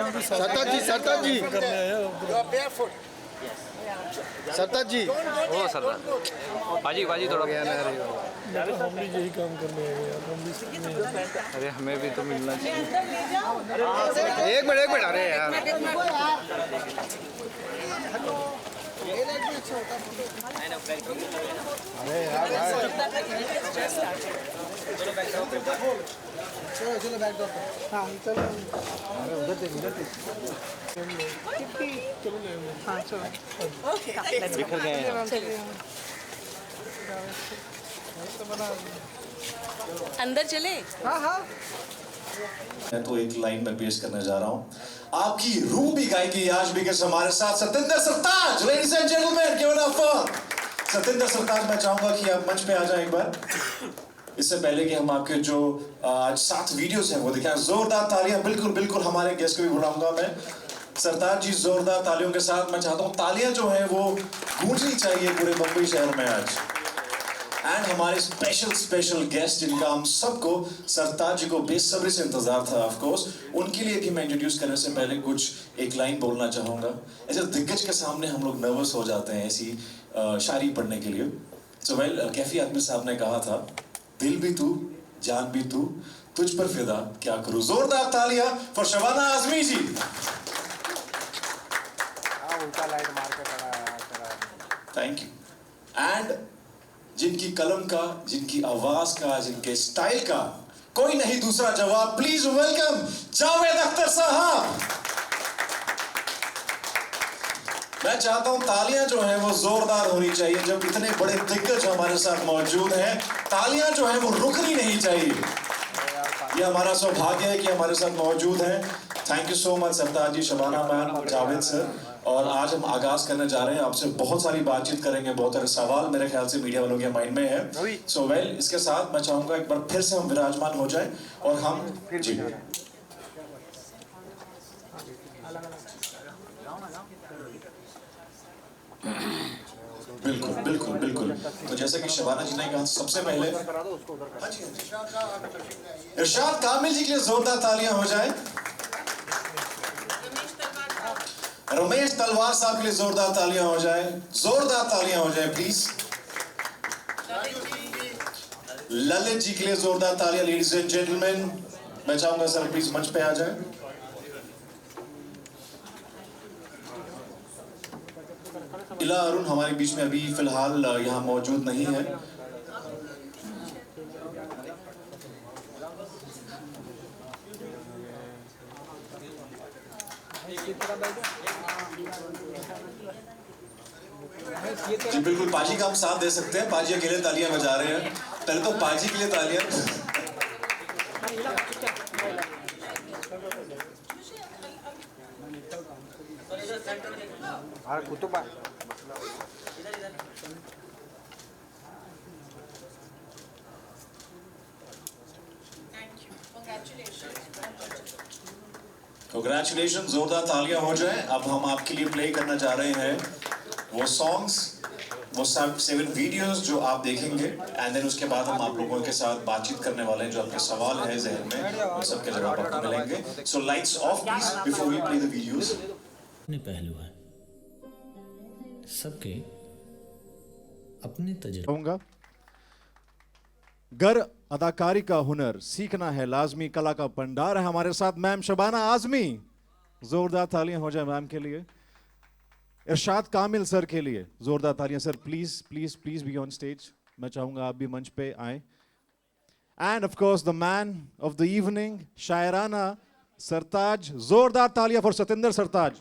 सरताज जी, सरताज जी, सरताज जी, ओ सरदार बाजी बाजी थोड़ा हम भी यही काम करने आए हैं यार, हम भी अरे हमें भी तो मिलना चाहिए। एक मिनट, अरे यार अरे यार चलो बैक ड्रॉप। हाँ चलो, अरे उधर देख हाँ चलो बिखर गए हैं। अंदर चले। हाँ हाँ मैं तो एक लाइन में पेश करने जा रहा हूँ। आपकी रूबी गायकी आज भी के हमारे साथ Satinder Sartaj. Ladies and gentleman, give it up for Satinder Sartaj. मैं चाहूंगा कि आप मंच पे आ जाएं एक बार। इससे पहले कि हम आपके जो आज 7 वीडियोस हैं वो दिखाएं, जोरदार तालियां। बिल्कुल बिल्कुल हमारे गेस्ट को भी बुलाऊंगा मैं। सरताज जी, जोरदार तालियों के साथ मैं चाहता हूँ तालियां जो हैं वो गूंजनी चाहिए पूरे मुंबई शहर में आज। एंड हमारे स्पेशल गेस्ट जिनका हम सबको सरताज जी को बेसब्री से इंतजार था, ऑफ कोर्स उनके लिए भी मैं इंट्रोड्यूस करने से पहले कुछ एक लाइन बोलना चाहूंगा। ऐसे दिग्गज के सामने हम लोग नर्वस हो जाते हैं ऐसी शायरी पढ़ने के लिए। सो वेल, कैफी आदमी साहब ने कहा था, दिल भी तू जान भी तू, तुझ पर फिदा क्या करूं। जोरदार तालियां फॉर शबाना आजमी जी। उल्टा लाइट मार के खड़ा है। Thank you. एंड जिनकी कलम का, जिनकी आवाज का, जिनके स्टाइल का कोई नहीं दूसरा जवाब, प्लीज वेलकम जावेद अख्तर साहब। मैं चाहता हूं तालियां जो हैं वो जोरदार होनी चाहिए जब इतने बड़े दिग्गज हमारे साथ मौजूद हैं। तालियां जो हैं वो रुकनी नहीं चाहिए। ये हमारा सौभाग्य है कि हमारे साथ मौजूद हैं। Thank you so much Sartaj ji, Shabana ma'am, Javed sir. और आज हम आगाज करने जा रहे हैं। आपसे बहुत सारी बातचीत करेंगे, बहुत सारे सवाल मेरे ख्याल से मीडिया वालों के माइंड में है। सो वेल, इसके साथ मैं चाहूंगा एक बार फिर से हम विराजमान हो जाएं और हम जी बिल्कुल बिल्कुल बिल्कुल। तो जैसे कि शबाना जी ने कहा, सबसे पहले इरशाद कामिल जी के लिए जोरदार तालियां हो जाए। रमेश तलवार साहब के लिए जोरदार तालियां हो जाए। जोरदार तालियां हो जाए प्लीज। ललित जी के लिए जोरदार तालियां। लेडीज एंड जेंटलमैन, मैं चाहूंगा सर प्लीज मंच पे आ जाए। इला अरुण हमारे बीच में अभी फिलहाल यहाँ मौजूद नहीं है। जी बिल्कुल, पाजी का हम साथ दे सकते हैं। पाजी अकेले तालियां बजा रहे हैं। पहले तो पाजी के लिए तालियां। कुतुबा कांग्रेचुलेशन, जोरदार तालियां हो जाए। अब हम आपके लिए प्ले करना जा रहे हैं वो सॉन्ग्स, वो 7 वीडियोस जो आप देखेंगे। एंड देन उसके बाद हम आप लोगों के साथ बातचीत करने वाले हैं। जो आपके सवाल है जहन में, उन सबके जवाब आपको मिलेंगे। So lights off please before we play the videos. अपने पहलू है, सबके अपने तजुर्बे। गर अदाकारी का हुनर सीखना है लाजमी, कला का भंडार है हमारे साथ मैम शबाना आजमी। जोरदार तालियां हो जाए मैम के लिए। इरशाद कामिल सर के लिए जोरदार तालियां। Sir please please please be on stage. मैं चाहूंगा आप भी मंच पे आए। And of course the man of the evening, शायराना सरताज। जोरदार तालियां फॉर सतिंदर सरताज।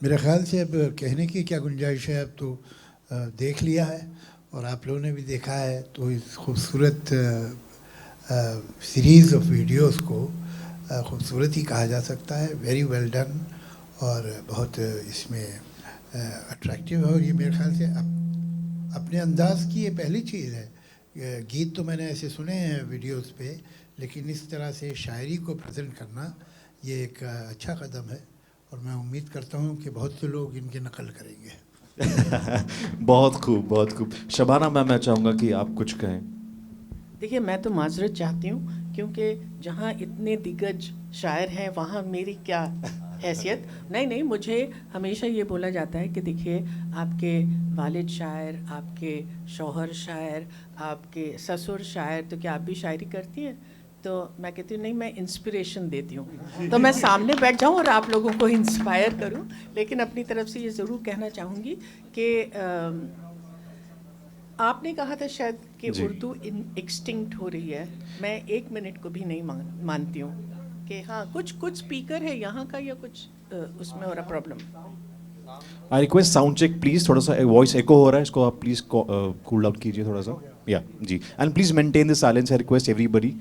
मेरे ख्याल से अब कहने की क्या गुंजाइश है, अब तो देख लिया है और आप लोगों ने भी देखा है। तो इस खूबसूरत सीरीज़ ऑफ वीडियोस को खूबसूरत ही कहा जा सकता है। वेरी वेल डन और बहुत इसमें अट्रैक्टिव है। और ये मेरे ख्याल से अपने अंदाज़ की ये पहली चीज़ है। गीत तो मैंने ऐसे सुने हैं वीडियोस पे, लेकिन इस तरह से शायरी को प्रेजेंट करना ये एक अच्छा कदम है और मैं उम्मीद करता हूँ कि बहुत से लोग इनकी नकल करेंगे। बहुत खूब, बहुत खूब। शबाना मैम, मैं चाहूँगा कि आप कुछ कहें। देखिए, मैं तो माजरत चाहती हूँ क्योंकि जहाँ इतने दिग्गज शायर हैं वहाँ मेरी क्या हैसियत। नहीं, मुझे हमेशा ये बोला जाता है कि देखिए, आपके वालिद शायर, आपके शौहर शायर, आपके ससुर शायर, तो क्या आप भी शायरी करती हैं? तो मैं कहती हूँ नहीं, मैं इंस्पिरेशन देती हूँ। तो मैं सामने बैठ जाऊँ और आप लोगों को इंस्पायर करूँ। लेकिन अपनी तरफ से ये ज़रूर कहना चाहूँगी कि आपने कहा था शायद कि उर्दू एक्सटिंक्ट हो रही है। मैं 1 मिनट को भी नहीं मानती हूँ कि हाँ, कुछ स्पीकर है यहाँ का या कुछ उसमें हो रहा problem. I request sound check please. थोड़ा सा वॉइस एको हो रहा है, इसको आप प्लीज कूल आउट कीजिए थोड़ा सा। या जी, and please maintain the silence. I request everybody.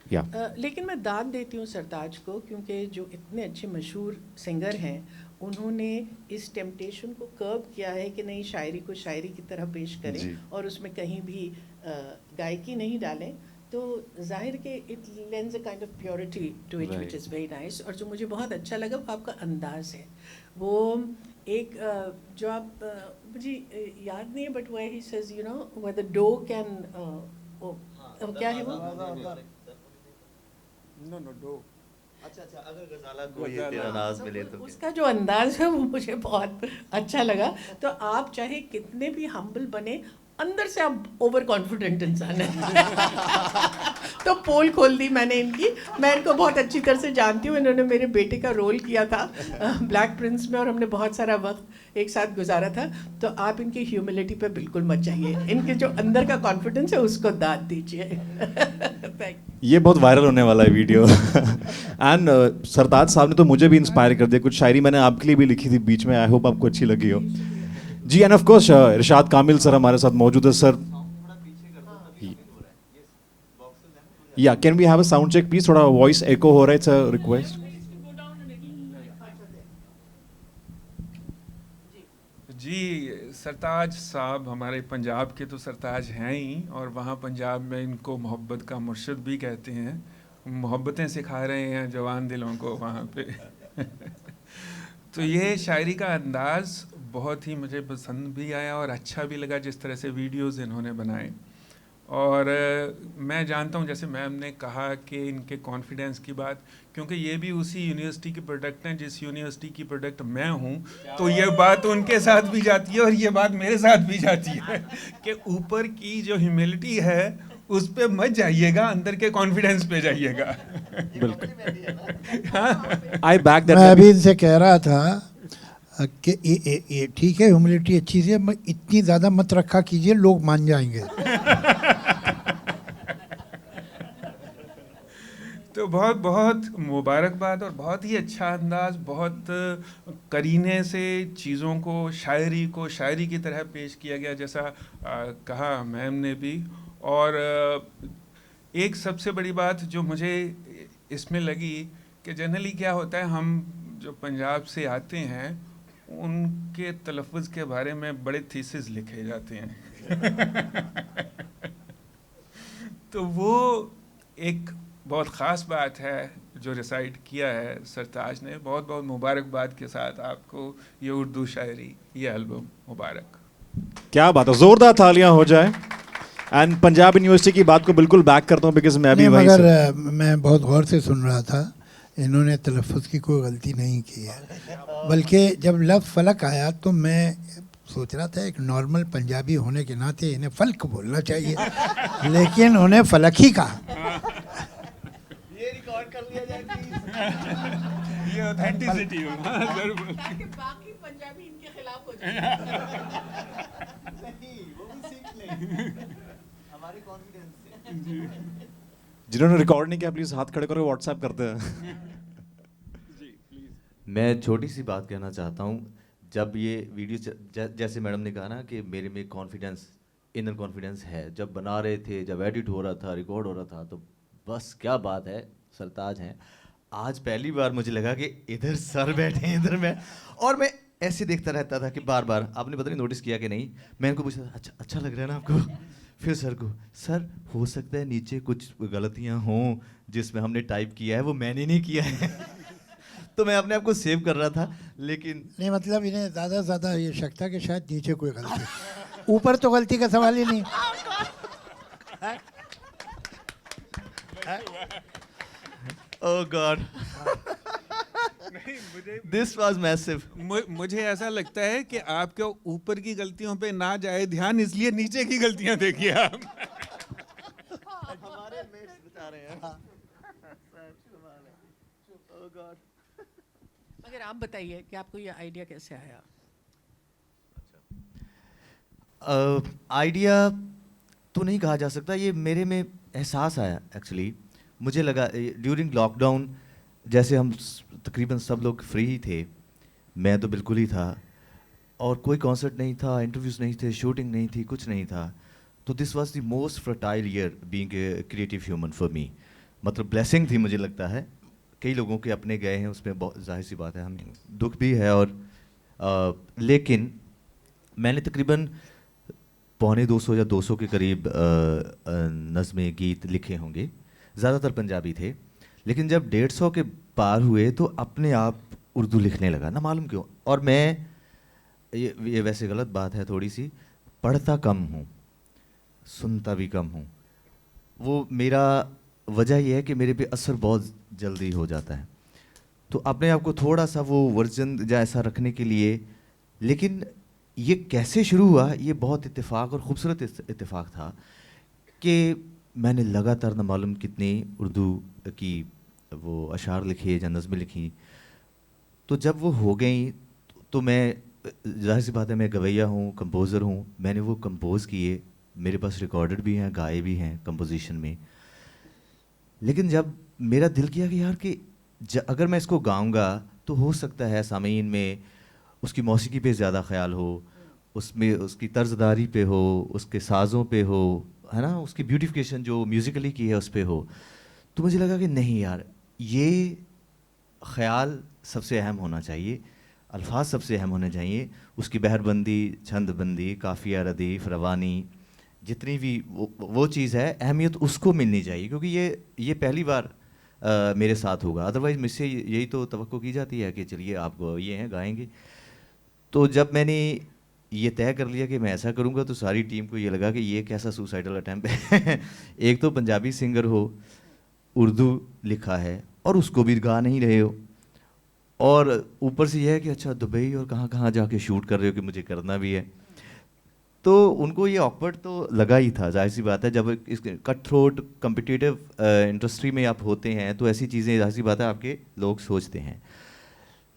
या लेकिन मैं दाद देती हूँ सरताज को, क्योंकि जो इतने अच्छे मशहूर सिंगर हैं उन्होंने इस टेम्पटेशन को कर्ब किया है कि नहीं, शायरी को शायरी की तरह पेश करें और उसमें कहीं भी गायकी नहीं डालें। तो जाहिर के it lends a kind of purity to it which is very nice. और जो मुझे बहुत अच्छा लगा वो आपका अंदाज़ है। वो एक जो आप मुझे याद नहीं है, but where he says you know where the dough can, क्या है वो? No dough. अच्छा, अगर गजाला को ये तेरा नाज मिले तो उसका जो अंदाज है वो मुझे बहुत अच्छा लगा। तो आप चाहे कितने भी हम्बल बने, अंदर से आप ओवर कॉन्फिडेंट इंसान है। तो पोल खोल दी मैंने इनकी। मैं इनको बहुत अच्छी तरह से जानती हूँ। इन्होंने मेरे बेटे का रोल किया था ब्लैक प्रिंस में और हमने बहुत सारा वक्त एक साथ गुजारा था। तो आप इनकी ह्यूमिलिटी पे बिल्कुल मत जाइए, इनके जो अंदर का कॉन्फिडेंस है उसको दाद दीजिए। ये बहुत वायरल होने वाला है वीडियो। एंड सरताज साहब ने तो मुझे भी इंस्पायर कर दिया। कुछ शायरी मैंने आपके लिए भी लिखी थी बीच में, आई होप आपको अच्छी लगी हो जी। And of course Irshad Kamil sir हमारे साथ मौजूद है। सर या can we have a sound check please? थोड़ा वॉइस एको हो रहा है, इट्स अ रिक्वेस्ट। जी, सरताज साहब हमारे पंजाब के तो सरताज हैं ही, और वहाँ पंजाब में इनको मोहब्बत का मुर्शिद भी कहते हैं। मोहब्बतें सिखा रहे हैं जवान दिलों को वहाँ पे। तो ये शायरी का अंदाज़ बहुत ही मुझे पसंद भी आया और अच्छा भी लगा, जिस तरह से वीडियोस इन्होंने बनाए। और मैं जानता हूँ, जैसे मैम ने कहा कि इनके कॉन्फिडेंस की बात, क्योंकि ये भी उसी यूनिवर्सिटी के प्रोडक्ट हैं जिस यूनिवर्सिटी की प्रोडक्ट मैं हूँ, तो ये बात उनके साथ भी जाती है और ये बात मेरे साथ भी जाती है कि ऊपर की जो ह्यूमिलिटी है उस पे मत जाइएगा, अंदर के कॉन्फिडेंस पे जाइएगा। आई बैक दैट। मैं अभी इनसे कह रहा था कि ये ठीक है, ह्यूमिलिटी अच्छी सी है, इतनी ज़्यादा मत रखा कीजिए, लोग मान जाएंगे। तो बहुत बहुत मुबारकबाद और बहुत ही अच्छा अंदाज, बहुत करीने से चीज़ों को, शायरी को शायरी की तरह पेश किया गया, जैसा कहा मैम ने भी। और एक सबसे बड़ी बात जो मुझे इसमें लगी कि जनरली क्या होता है, हम जो पंजाब से आते हैं उनके तलफ़्फ़ुज़ के बारे में बड़े थीसिस लिखे जाते हैं। तो वो एक बहुत ख़ास बात है जो रिसाइट किया है सरताज ने। बहुत बहुत मुबारकबाद के साथ आपको ये उर्दू शायरी, ये एल्बम मुबारक। क्या बात है, जोरदार तालियां हो जाए। एंड पंजाब यूनिवर्सिटी की बात को बिल्कुल बैक करता हूँ, बिकॉज मैं भी वहीं से। मगर मैं बहुत गौर से सुन रहा था, इन्होंने तलफ़्फ़ुज़ की कोई गलती नहीं की है, बल्कि जब लफ्ज़ फलक आया तो मैं सोच रहा था एक नॉर्मल पंजाबी होने के नाते इन्हें फल्क बोलना चाहिए, लेकिन उन्हें फलक ही कहा। ये रिकॉर्ड कर लिया जाए, ये ऑथेंटिसिटी हो जरूर। ताकि बाकी पंजाबी इनके खिलाफ हो जाए। नहीं, वो भी सीख लें हमारे कॉन्फिडेंस से। जिन्होंने रिकॉर्ड नहीं किया प्लीज हाथ खड़े करो, व्हाट्सएप करते हैं। मैं छोटी सी बात कहना चाहता हूँ। जब ये वीडियो जैसे मैडम ने कहा ना कि मेरे में कॉन्फिडेंस, इनर कॉन्फिडेंस है, जब बना रहे थे, जब एडिट हो रहा था, रिकॉर्ड हो रहा था, तो बस क्या बात है, सरताज हैं। आज पहली बार मुझे लगा कि इधर सर बैठे हैं, इधर मैं, और मैं ऐसे देखता रहता था कि बार बार, आपने पता नहीं नोटिस किया कि नहीं, मैं इनको पूछता था अच्छा लग रहा है ना आपको, फिर सर को, सर हो सकता है नीचे कुछ गलतियाँ हों जिसमें हमने टाइप किया है वो मैंने नहीं किया है। तो मैं अपने आप को सेव कर रहा था, लेकिन नहीं मतलब इन्हें ज़्यादा से ज़्यादा ये शक था कि शायद नीचे कोई गलती, ऊपर तो गलती का सवाल ही नहीं। ओह गॉड, दिस वाज मैसिव। मुझे ऐसा लगता है कि आपके ऊपर की गलतियों पे ना जाए ध्यान, इसलिए नीचे की गलतियां देखिए आप। हमारे मेट्स बता रहे हैं। ओह गॉड। अगर आप बताइए कि आपको ये आइडिया कैसे आया? आइडिया तो नहीं कहा जा सकता, ये मेरे में एहसास आया एक्चुअली। मुझे लगा ड्यूरिंग लॉकडाउन, जैसे हम तकरीबन सब लोग फ्री ही थे, मैं तो बिल्कुल ही था, और कोई कॉन्सर्ट नहीं था, इंटरव्यूज़ नहीं थे, शूटिंग नहीं थी, कुछ नहीं था। तो this was the most fertile year being a creative human for me. मतलब ब्लेसिंग थी मुझे लगता है। कई लोगों के अपने गए हैं, उसमें बहुत जाहिर सी बात है, हम दुख भी है। और लेकिन मैंने तकरीबन 250 या 200 के करीब नज़्में गीत लिखे होंगे, ज़्यादातर पंजाबी थे। लेकिन जब 150 के पार हुए तो अपने आप उर्दू लिखने लगा, ना मालूम क्यों। और मैं ये वैसे गलत बात है थोड़ी सी, पढ़ता कम हूँ, सुनता भी कम हूँ। वो मेरा वजह यह है कि मेरे पे असर बहुत जल्दी हो जाता है, तो अपने आप को थोड़ा सा वो वर्जन जैसा रखने के लिए। लेकिन ये कैसे शुरू हुआ, ये बहुत इत्तेफाक और ख़ूबसूरत इत्तेफाक था कि मैंने लगातार न मालूम कितनी उर्दू की वो अशार लिखे या नज़में लिखी। तो जब वो हो गई तो मैं, जाहिर सी बात है, मैं गवैया हूँ, कंपोज़र हूँ, मैंने वो कंपोज़ किए, मेरे पास रिकॉर्डेड भी हैं, गाए भी हैं कंपोजिशन में। लेकिन जब मेरा दिल किया कि यार कि अगर मैं इसको गाऊंगा तो हो सकता है सामीन में उसकी मौसीकी पे ज़्यादा ख्याल हो, उसमें उसकी तर्जदारी पे हो, उसके साज़ों पे हो, है ना, उसकी ब्यूटिफिकेशन जो म्यूज़िकली की है उस पे हो। तो मुझे लगा कि नहीं यार, ये ख़याल सबसे अहम होना चाहिए, अल्फाज सबसे अहम होने चाहिए, उसकी बहरबंदी, छंदबंदी, काफ़िया, रदीफ़, रवानी, जितनी भी वो चीज़ है, अहमियत उसको मिलनी चाहिए। क्योंकि ये पहली बार मेरे साथ होगा, अदरवाइज़ मुझसे यही तो तवक्को की जाती है कि चलिए आप ये हैं, गाएंगे। तो जब मैंने ये तय कर लिया कि मैं ऐसा करूँगा, तो सारी टीम को ये लगा कि ये कैसा सुसाइडल अटैम्प्ट है। एक तो पंजाबी सिंगर हो, उर्दू लिखा है और उसको भी गा नहीं रहे हो, और ऊपर से यह है कि अच्छा दुबई और कहाँ कहाँ जाके शूट कर रहे हो कि मुझे करना भी है। तो उनको ये ऑकवर्ड तो लगा ही था, जाहिर सी बात है। जब इस कट थ्रोट कम्पिटिटिव इंडस्ट्री में आप होते हैं तो ऐसी चीज़ें जाहिर सी बात है आपके लोग सोचते हैं।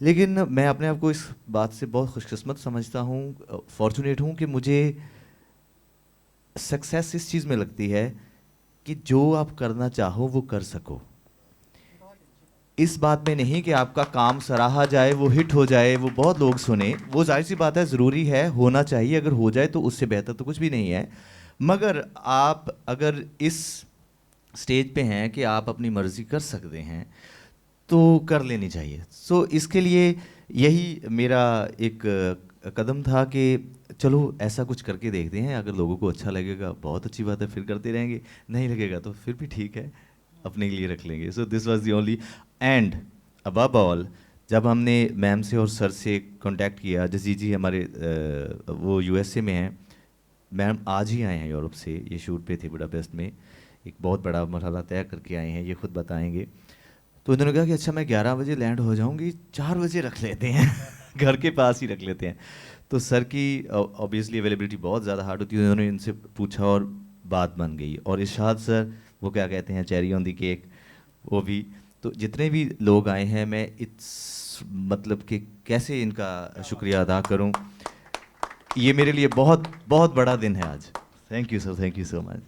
लेकिन मैं अपने आप को इस बात से बहुत खुशकिस्मत समझता हूँ, फॉर्चुनेट हूँ कि मुझे सक्सेस इस चीज़ में लगती है कि जो आप करना चाहो वो कर सको। इस बात में नहीं कि आपका काम सराहा जाए, वो हिट हो जाए, वो बहुत लोग सुने, वो जाहिर सी बात है ज़रूरी है, होना चाहिए। अगर हो जाए तो उससे बेहतर तो कुछ भी नहीं है। मगर आप अगर इस स्टेज पे हैं कि आप अपनी मर्ज़ी कर सकते हैं तो कर लेनी चाहिए। सो इसके लिए यही मेरा एक कदम था कि चलो ऐसा कुछ करके देखते हैं, अगर लोगों को अच्छा लगेगा बहुत अच्छी बात है, फिर करते रहेंगे, नहीं लगेगा तो फिर भी ठीक है, अपने लिए रख लेंगे। So this was the only and above all. जब हमने मैम से और सर से कांटेक्ट किया, जैसे जी हमारे वो यूएसए में हैं, मैम आज ही आए हैं यूरोप से, ये शूट पे थे बुडापेस्ट में, एक बहुत बड़ा मरहला तय करके आए हैं, ये खुद बताएंगे। तो उन्होंने कहा कि अच्छा मैं 11 बजे लैंड हो जाऊंगी, 4 बजे रख लेते हैं घर के पास ही रख लेते हैं। तो सर की ऑब्वियसली अवेलेबिलिटी बहुत ज़्यादा हार्ड होती है, उन्होंने इनसे पूछा और बात बन गई। और इरशाद सर, वो क्या कहते हैं, चेरी ऑन दी केक, वो भी। तो जितने भी लोग आए हैं, मैं इस मतलब कि कैसे इनका शुक्रिया अदा करूं, ये मेरे लिए बहुत बहुत बड़ा दिन है आज। Thank you sir, thank you so much.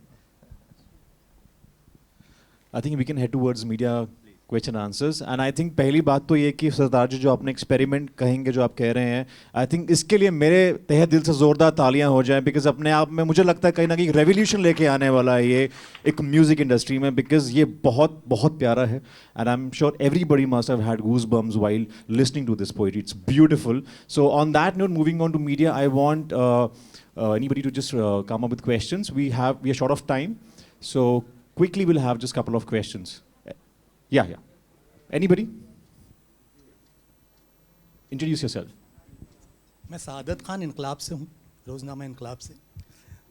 I think we can head towards media question answers, and I think पहली बात तो ये कि सरदार जी जो आपने एक्सपेरिमेंट कहेंगे, जो आप कह रहे हैं, आई थिंक इसके लिए मेरे तहे दिल से ज़ोरदार तालियां हो जाएं, बिकॉज अपने आप में मुझे लगता है कहीं ना कहीं रेवोल्यूशन लेके आने वाला है ये एक म्यूज़िक इंडस्ट्री में, बिकॉज ये बहुत बहुत प्यारा है। And I am sure everybody must have had goose bumps while listening to this poetry, it's beautiful. So on that note, moving on to media, I want anybody to just come up with questions. We are short of time, so quickly we'll have just a couple of questions. Yeah. Anybody? Introduce yourself. मैं सादत खान इनकलाब से हूँ, रोज़नामा इनकलाब से।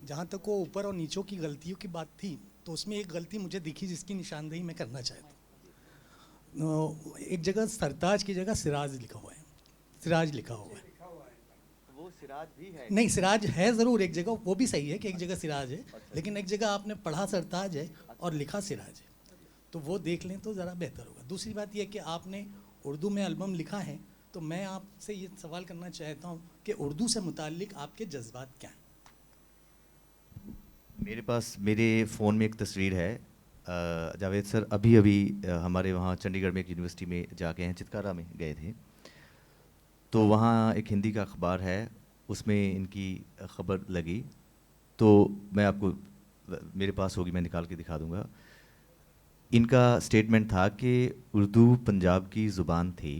जहाँ तक वो ऊपर और नीचों की गलतियों की बात थी, तो उसमें एक गलती मुझे दिखी जिसकी निशानदेही मैं करना चाहता हूँ। एक जगह सरताज की जगह सिराज लिखा हुआ है, सिराज लिखा हुआ है। वो सिराज भी है? नहीं, सिराज है ज़रूर एक जगह, वो भी सही है कि एक जगह सिराज है, लेकिन एक जगह आपने पढ़ा सरताज है और लिखा सिराज है, तो वो देख लें तो ज़रा बेहतर होगा। दूसरी बात यह कि आपने उर्दू में एल्बम लिखा है, तो मैं आपसे ये सवाल करना चाहता हूँ कि उर्दू से मुताल्लिक आपके जज्बात क्या हैं? मेरे पास मेरे फ़ोन में एक तस्वीर है। जावेद सर अभी अभी हमारे वहाँ चंडीगढ़ में एक यूनिवर्सिटी में जाके हैं, चितकारा में गए थे, तो वहाँ एक हिंदी का अखबार है, उसमें इनकी ख़बर लगी, तो मैं आपको, मेरे पास होगी, मैं निकाल के दिखा दूँगा। इनका स्टेटमेंट था कि उर्दू पंजाब की ज़ुबान थी,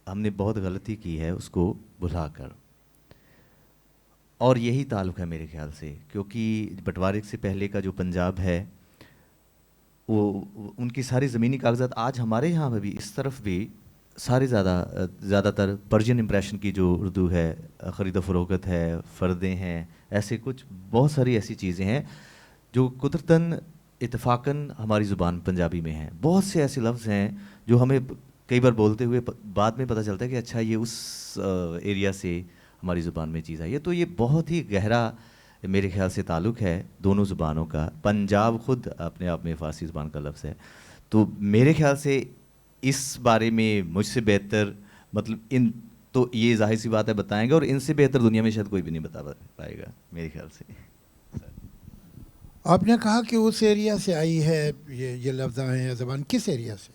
हमने बहुत गलती की है उसको भुलाकर, और यही ताल्लुक़ है मेरे ख्याल से, क्योंकि बंटवारे से पहले का जो पंजाब है वो उनकी सारी ज़मीनी कागजात आज हमारे यहाँ में भी इस तरफ भी सारे ज़्यादातर पर्शियन इम्प्रेशन की जो उर्दू है, ख़रीद फ़रोख्त है, फ़र्दें हैं, ऐसे कुछ बहुत सारी ऐसी चीज़ें हैं जो कुदरतन इत्तेफाकन हमारी ज़ुबान पंजाबी में हैं। बहुत से ऐसे लफ्ज़ हैं जो हमें कई बार बोलते हुए बाद में पता चलता है कि अच्छा ये उस एरिया से हमारी ज़ुबान में चीज़ आई है। तो ये बहुत ही गहरा मेरे ख्याल से ताल्लुक़ है दोनों ज़ुबानों का। पंजाब ख़ुद अपने आप में फ़ारसी ज़ुबान का लफ्ज़ है, तो मेरे ख्याल से इस बारे में मुझसे बेहतर, मतलब इन तो ये जाहिर सी बात है बताएंगे, और इनसे बेहतर दुनिया में शायद कोई भी नहीं बता पाएगा मेरे ख्याल से। आपने कहा कि उस एरिया से आई है ये लफ्ज़ हैं या ज़बान, किस एरिया से?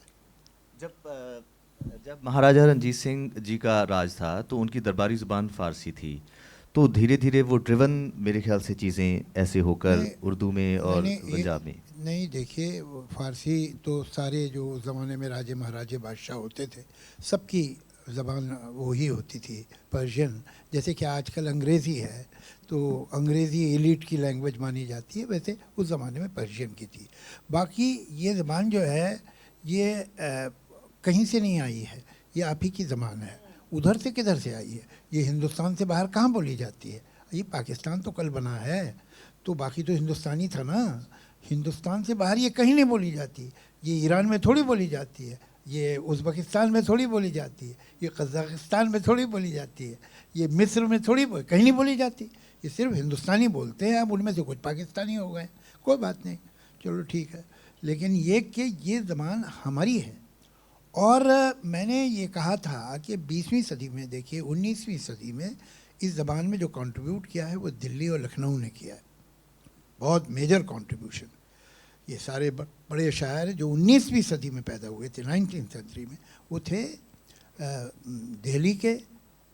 जब महाराजा रणजीत सिंह जी का राज था तो उनकी दरबारी ज़ुबान फ़ारसी थी, तो धीरे धीरे वो ड्रिवन मेरे ख्याल से चीज़ें ऐसे होकर उर्दू में और पंजाब में। नहीं, देखिए फ़ारसी तो सारे जो उस ज़माने में राजे महाराजे बादशाह होते थे सबकी ज़बान वही होती थी, पर्शियन। जैसे कि आजकल अंग्रेज़ी है तो अंग्रेज़ी एलिट की लैंग्वेज मानी जाती है, वैसे उस ज़माने में पर्शियन की थी। बाकी ये ज़बान जो है ये कहीं से नहीं आई है, ये आप ही की ज़बान है। उधर से किधर से आई है? ये हिंदुस्तान से बाहर कहाँ बोली जाती है? ये पाकिस्तान तो कल बना है, तो बाकी तो हिंदुस्तानी था ना। हिंदुस्तान से बाहर ये कहीं नहीं बोली जाती। ये ईरान में थोड़ी बोली जाती है, ये उज़्बेकिस्तान में थोड़ी बोली जाती है, ये कज़ाकिस्तान में थोड़ी बोली जाती है, ये मिस्र में थोड़ी कहीं नहीं बोली जाती। ये सिर्फ हिंदुस्तानी बोलते हैं। अब उनमें से कुछ पाकिस्तानी हो गए, कोई बात नहीं, चलो ठीक है, लेकिन ये कि ये ज़बान हमारी है। और मैंने ये कहा था कि 20वीं सदी में, देखिए 19वीं सदी में इस ज़बान में जो कंट्रीब्यूट किया है वो दिल्ली और लखनऊ ने किया है, बहुत मेजर कंट्रीब्यूशन। ये सारे बड़े शायर जो 19वीं सदी में पैदा हुए थे, 19th सेंचुरी में, वो थे दिल्ली के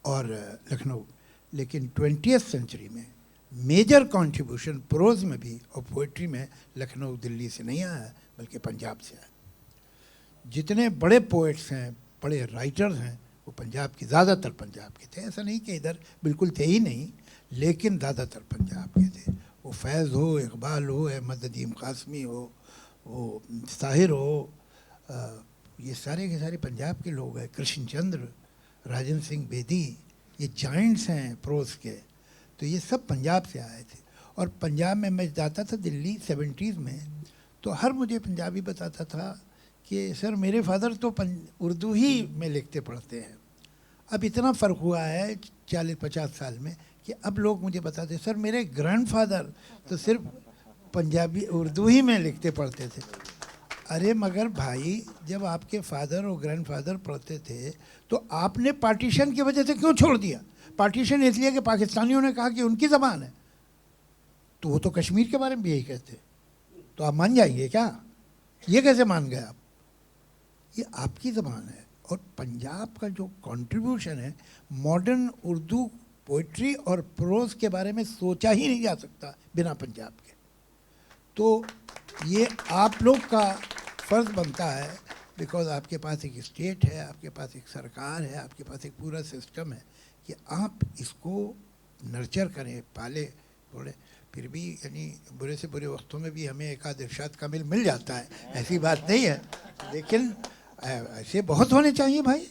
और लखनऊ। लेकिन 20th सेंचुरी में मेजर कंट्रीब्यूशन प्रोज़ में भी और पोइट्री में लखनऊ दिल्ली से नहीं आया है, बल्कि पंजाब से आया। जितने बड़े पोइट्स हैं, बड़े राइटर्स हैं, वो पंजाब के, ज़्यादातर पंजाब के थे। ऐसा नहीं कि इधर बिल्कुल थे ही नहीं, लेकिन ज़्यादातर पंजाब के थे। वो फैज़ हो, इकबाल हो, अहमद नदीम कासमी हो, वो साहिर हो, ये सारे के सारे पंजाब के लोग हैं। कृष्ण चंद्र, राजन सिंह बेदी, ये जाइंट्स हैं प्रोज़ के, तो ये सब पंजाब से आए थे। और पंजाब में मैं जाता था दिल्ली 70s में, तो हर मुझे पंजाबी बताता था कि सर मेरे फादर तो उर्दू ही में लिखते पढ़ते हैं। अब इतना फ़र्क हुआ है 40-50 साल में कि अब लोग मुझे बताते सर मेरे ग्रैंडफादर तो सिर्फ पंजाबी उर्दू ही में लिखते पढ़ते थे। अरे मगर भाई, जब आपके फादर और ग्रैंडफादर पढ़ते थे तो आपने पार्टीशन की वजह से क्यों छोड़ दिया? पार्टीशन इसलिए कि पाकिस्तानियों ने कहा कि उनकी ज़बान है, तो वो तो कश्मीर के बारे में भी यही कहते, तो आप मान जाइए क्या? ये कैसे मान गए आप? ये आपकी ज़बान है। और पंजाब का जो कंट्रीब्यूशन है, मॉडर्न उर्दू पोइट्री और प्रोज़ के बारे में सोचा ही नहीं जा सकता बिना पंजाब के। तो ये आप लोग का फ़र्ज़ बनता है, बिकॉज़ आपके पास एक स्टेट है, आपके पास एक सरकार है, आपके पास एक पूरा सिस्टम है, कि आप इसको नर्चर करें, पाले थोड़े। फिर भी यानी बुरे से बुरे वक्तों में भी हमें एक आध इरशाद कामिल मिल जाता है, ऐसी बात नहीं है, लेकिन ऐसे बहुत होने चाहिए भाई।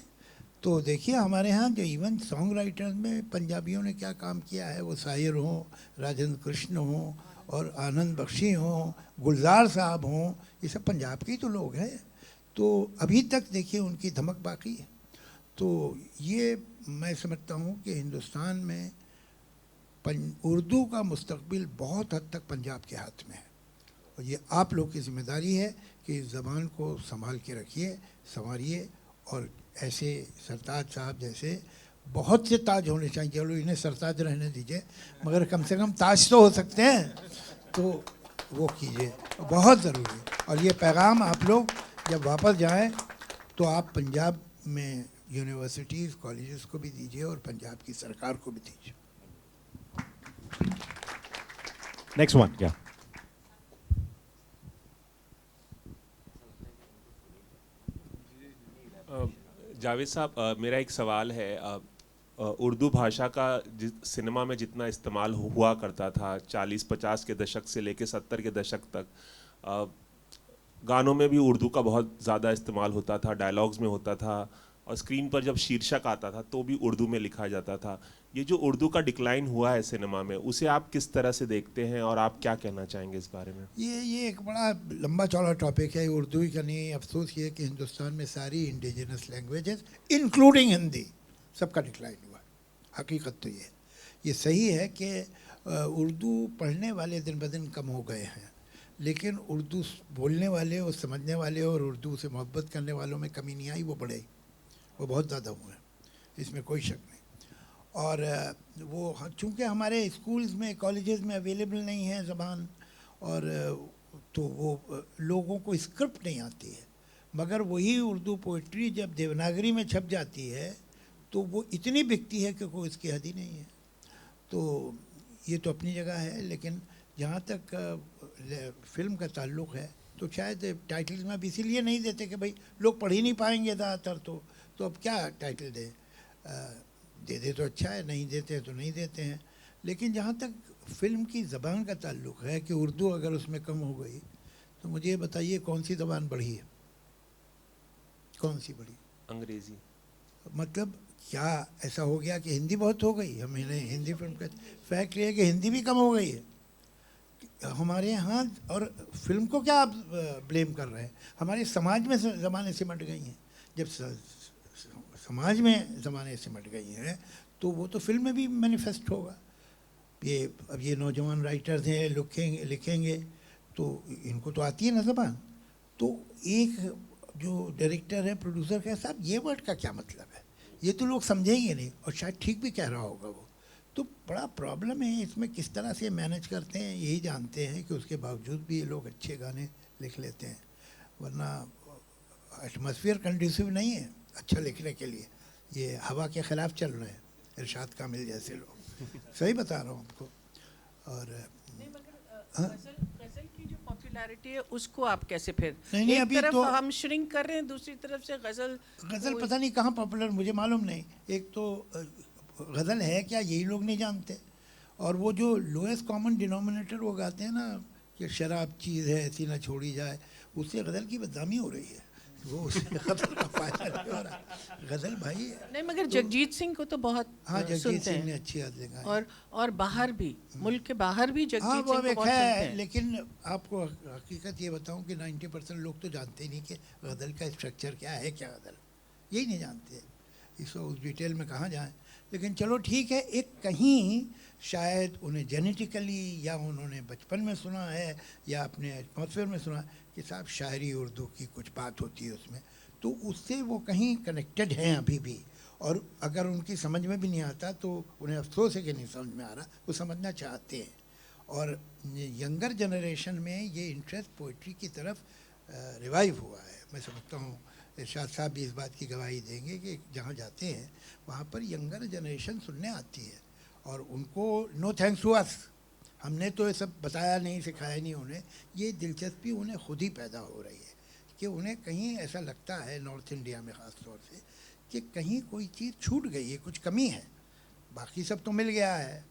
तो देखिए हमारे यहाँ जो इवन सॉन्ग राइटर्स में पंजाबियों ने क्या काम किया है, वो साहिर हों, राजेंद्र कृष्ण हों और आनंद बख्शी हों, गुलजार साहब हों, ये सब पंजाब के ही तो लोग हैं। तो अभी तक देखिए उनकी धमक बाकी है। तो ये मैं समझता हूँ कि हिंदुस्तान में उर्दू का मुस्तकबिल बहुत हद तक पंजाब के हाथ में है, और ये आप लोग की जिम्मेदारी है कि इस ज़बान को संभाल के रखिए, संवारिए, और ऐसे सरताज साहब जैसे बहुत से ताज होने चाहिए। चलो इन्हें सरताज रहने दीजिए, मगर कम से कम ताज तो हो सकते हैं, तो वो कीजिए, बहुत ज़रूरी है। और ये पैगाम आप लोग जब वापस जाएं तो आप पंजाब में यूनिवर्सिटीज़ कॉलेजेस को भी दीजिए और पंजाब की सरकार को भी दीजिए। नेक्स्ट वन क्या? जावेद साहब, मेरा एक सवाल है। उर्दू भाषा का सिनेमा में जितना इस्तेमाल हुआ करता था 40-50 के दशक से लेकर 70 के दशक तक, गानों में भी उर्दू का बहुत ज़्यादा इस्तेमाल होता था, डायलॉग्स में होता था, और स्क्रीन पर जब शीर्षक आता था तो भी उर्दू में लिखा जाता था। ये जो उर्दू का डिक्लाइन हुआ है सिनेमा में, उसे आप किस तरह से देखते हैं और आप क्या कहना चाहेंगे इस बारे में? ये एक बड़ा लंबा चौड़ा टॉपिक है। उर्दू ही का नहीं, अफसोस ये कि हिंदुस्तान में सारी इंडिजिनस लैंग्वेजेस इंक्लूडिंग हिंदी सबका डिक्लाइन हुआ। हकीकत तो ये सही है कि उर्दू पढ़ने वाले दिन ब दिन कम हो गए हैं, लेकिन उर्दू बोलने वाले और समझने वाले और उर्दू से मोहब्बत करने वालों में कमी नहीं आई, वो बढ़े, वो बहुत ज़्यादा हुए हैं, इसमें कोई शक नहीं। और वो चूँकि हमारे स्कूल्स में कॉलेजेस में अवेलेबल नहीं है ज़बान, और तो वो लोगों को स्क्रिप्ट नहीं आती है, मगर वही उर्दू पोइट्री जब देवनागरी में छप जाती है तो वो इतनी बिकती है कि कोई इसकी हद ही नहीं है। तो ये तो अपनी जगह है, लेकिन जहाँ तक फिल्म का ताल्लुक़ है तो शायद टाइटल्स में अब इसीलिए नहीं देते कि भाई लोग पढ़ ही नहीं पाएंगे ज़्यादातर, तो अब क्या टाइटल दे दे तो अच्छा है, नहीं देते तो नहीं देते हैं। लेकिन जहाँ तक फ़िल्म की ज़बान का ताल्लुक़ है कि उर्दू अगर उसमें कम हो गई तो मुझे बताइए कौन सी ज़बान बढ़ी है, कौन सी बढ़ी? अंग्रेज़ी। मतलब क्या ऐसा हो गया कि हिंदी बहुत हो गई? हमें नहीं, हिंदी फिल्म का फैक्ट ये है कि हिंदी भी कम हो गई है हमारे यहाँ। और फिल्म को क्या आप ब्लेम कर रहे हैं? हमारे समाज में ज़माने सिमट गई हैं। जब समाज में ज़माने सिमट गई हैं तो वो तो फिल्म में भी मैनिफेस्ट होगा। अब ये नौजवान राइटर्स हैं, लिखेंगे तो इनको तो आती है ना ज़बान। तो एक जो डायरेक्टर है, प्रोड्यूसर है, साहब ये वर्ड का क्या मतलब है, ये तो लोग समझेंगे नहीं, और शायद ठीक भी कह रहा होगा वो। तो बड़ा प्रॉब्लम है इसमें, किस तरह से मैनेज करते हैं यही जानते हैं कि उसके बावजूद भी ये लोग अच्छे गाने लिख लेते हैं, वरना एटमॉस्फेयर कंडीसिव नहीं है अच्छा लिखने के लिए। ये हवा के ख़िलाफ़ चल रहे हैं इरशाद कामिल जैसे लोग, सही बता रहा हूँ आपको। और गज़ल की जो पॉपुलैरिटी है उसको आप कैसे फिर नहीं, एक अभी तरफ तो हम श्रिंक कर रहे हैं, दूसरी तरफ से गज़ल पता नहीं कहाँ पॉपुलर, मुझे मालूम नहीं। एक तो गज़ल है क्या यही लोग नहीं जानते, और वो जो लोएस्ट कॉमन डिनोमिनेटर वो गाते हैं ना कि शराब चीज़ है ऐसी ना छोड़ी जाए, उससे गज़ल की बदनामी हो रही है, वो उससे गज़ल का फायदा नहीं हो रहा। गज़ल भाई नहीं, मगर जगजीत सिंह को तो बहुत हाँ, जगजीत सुनते सिंह हैं। ने अच्छी याद लगाई, और बाहर भी, मुल्क के बाहर भी जगजीत हाँ, सिंह वो को बहुत है। सुनते हैं। लेकिन आपको हकीकत ये बताऊं कि 90% लोग तो जानते ही नहीं कि गज़ल का स्ट्रक्चर क्या है, क्या गज़ल, यही नहीं जानते। इसको उस डिटेल में कहाँ जाएं। लेकिन चलो ठीक है, एक कहीं शायद उन्हें जेनेटिकली या उन्होंने बचपन में सुना है या अपने एटमॉस्फेयर में सुना कि साहब शायरी उर्दू की कुछ बात होती है उसमें, तो उससे वो कहीं कनेक्टेड हैं अभी भी। और अगर उनकी समझ में भी नहीं आता तो उन्हें अफसोस है कि नहीं समझ में आ रहा, वो समझना चाहते हैं। और यंगर जनरेशन में ये इंटरेस्ट पोइट्री की तरफ रिवाइव हुआ है। मैं समझता हूँ इरशाद साहब भी इस बात की गवाही देंगे कि जहाँ जाते हैं वहाँ पर यंगर जनरेशन सुनने आती है, और उनको नो थैंक्स टू अस, हमने तो ये सब बताया नहीं, सिखाया नहीं उन्हें, ये दिलचस्पी उन्हें खुद ही पैदा हो रही है कि उन्हें कहीं ऐसा लगता है नॉर्थ इंडिया में ख़ास तौर से कि कहीं कोई चीज़ छूट गई है, कुछ कमी है। बाकी सब तो मिल गया है,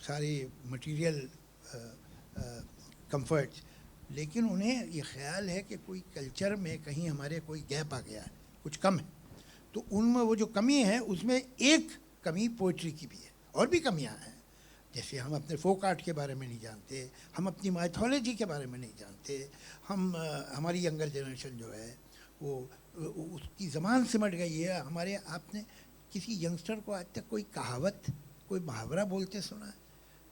सारी मटेरियल कंफर्ट्स, लेकिन उन्हें ये ख्याल है कि कोई कल्चर में कहीं हमारे कोई गैप आ गया है, कुछ कम है। तो उनमें वो जो कमी है उसमें एक कमी पोइट्री की भी है, और भी कमियां हैं। जैसे हम अपने फोक आर्ट के बारे में नहीं जानते, हम अपनी माइथोलॉजी के बारे में नहीं जानते, हम हमारी यंगर जनरेशन जो है वो उसकी ज़बान सिमट गई है। हमारे आपने किसी यंगस्टर को आज तक कोई कहावत, कोई मुहावरा बोलते सुना है?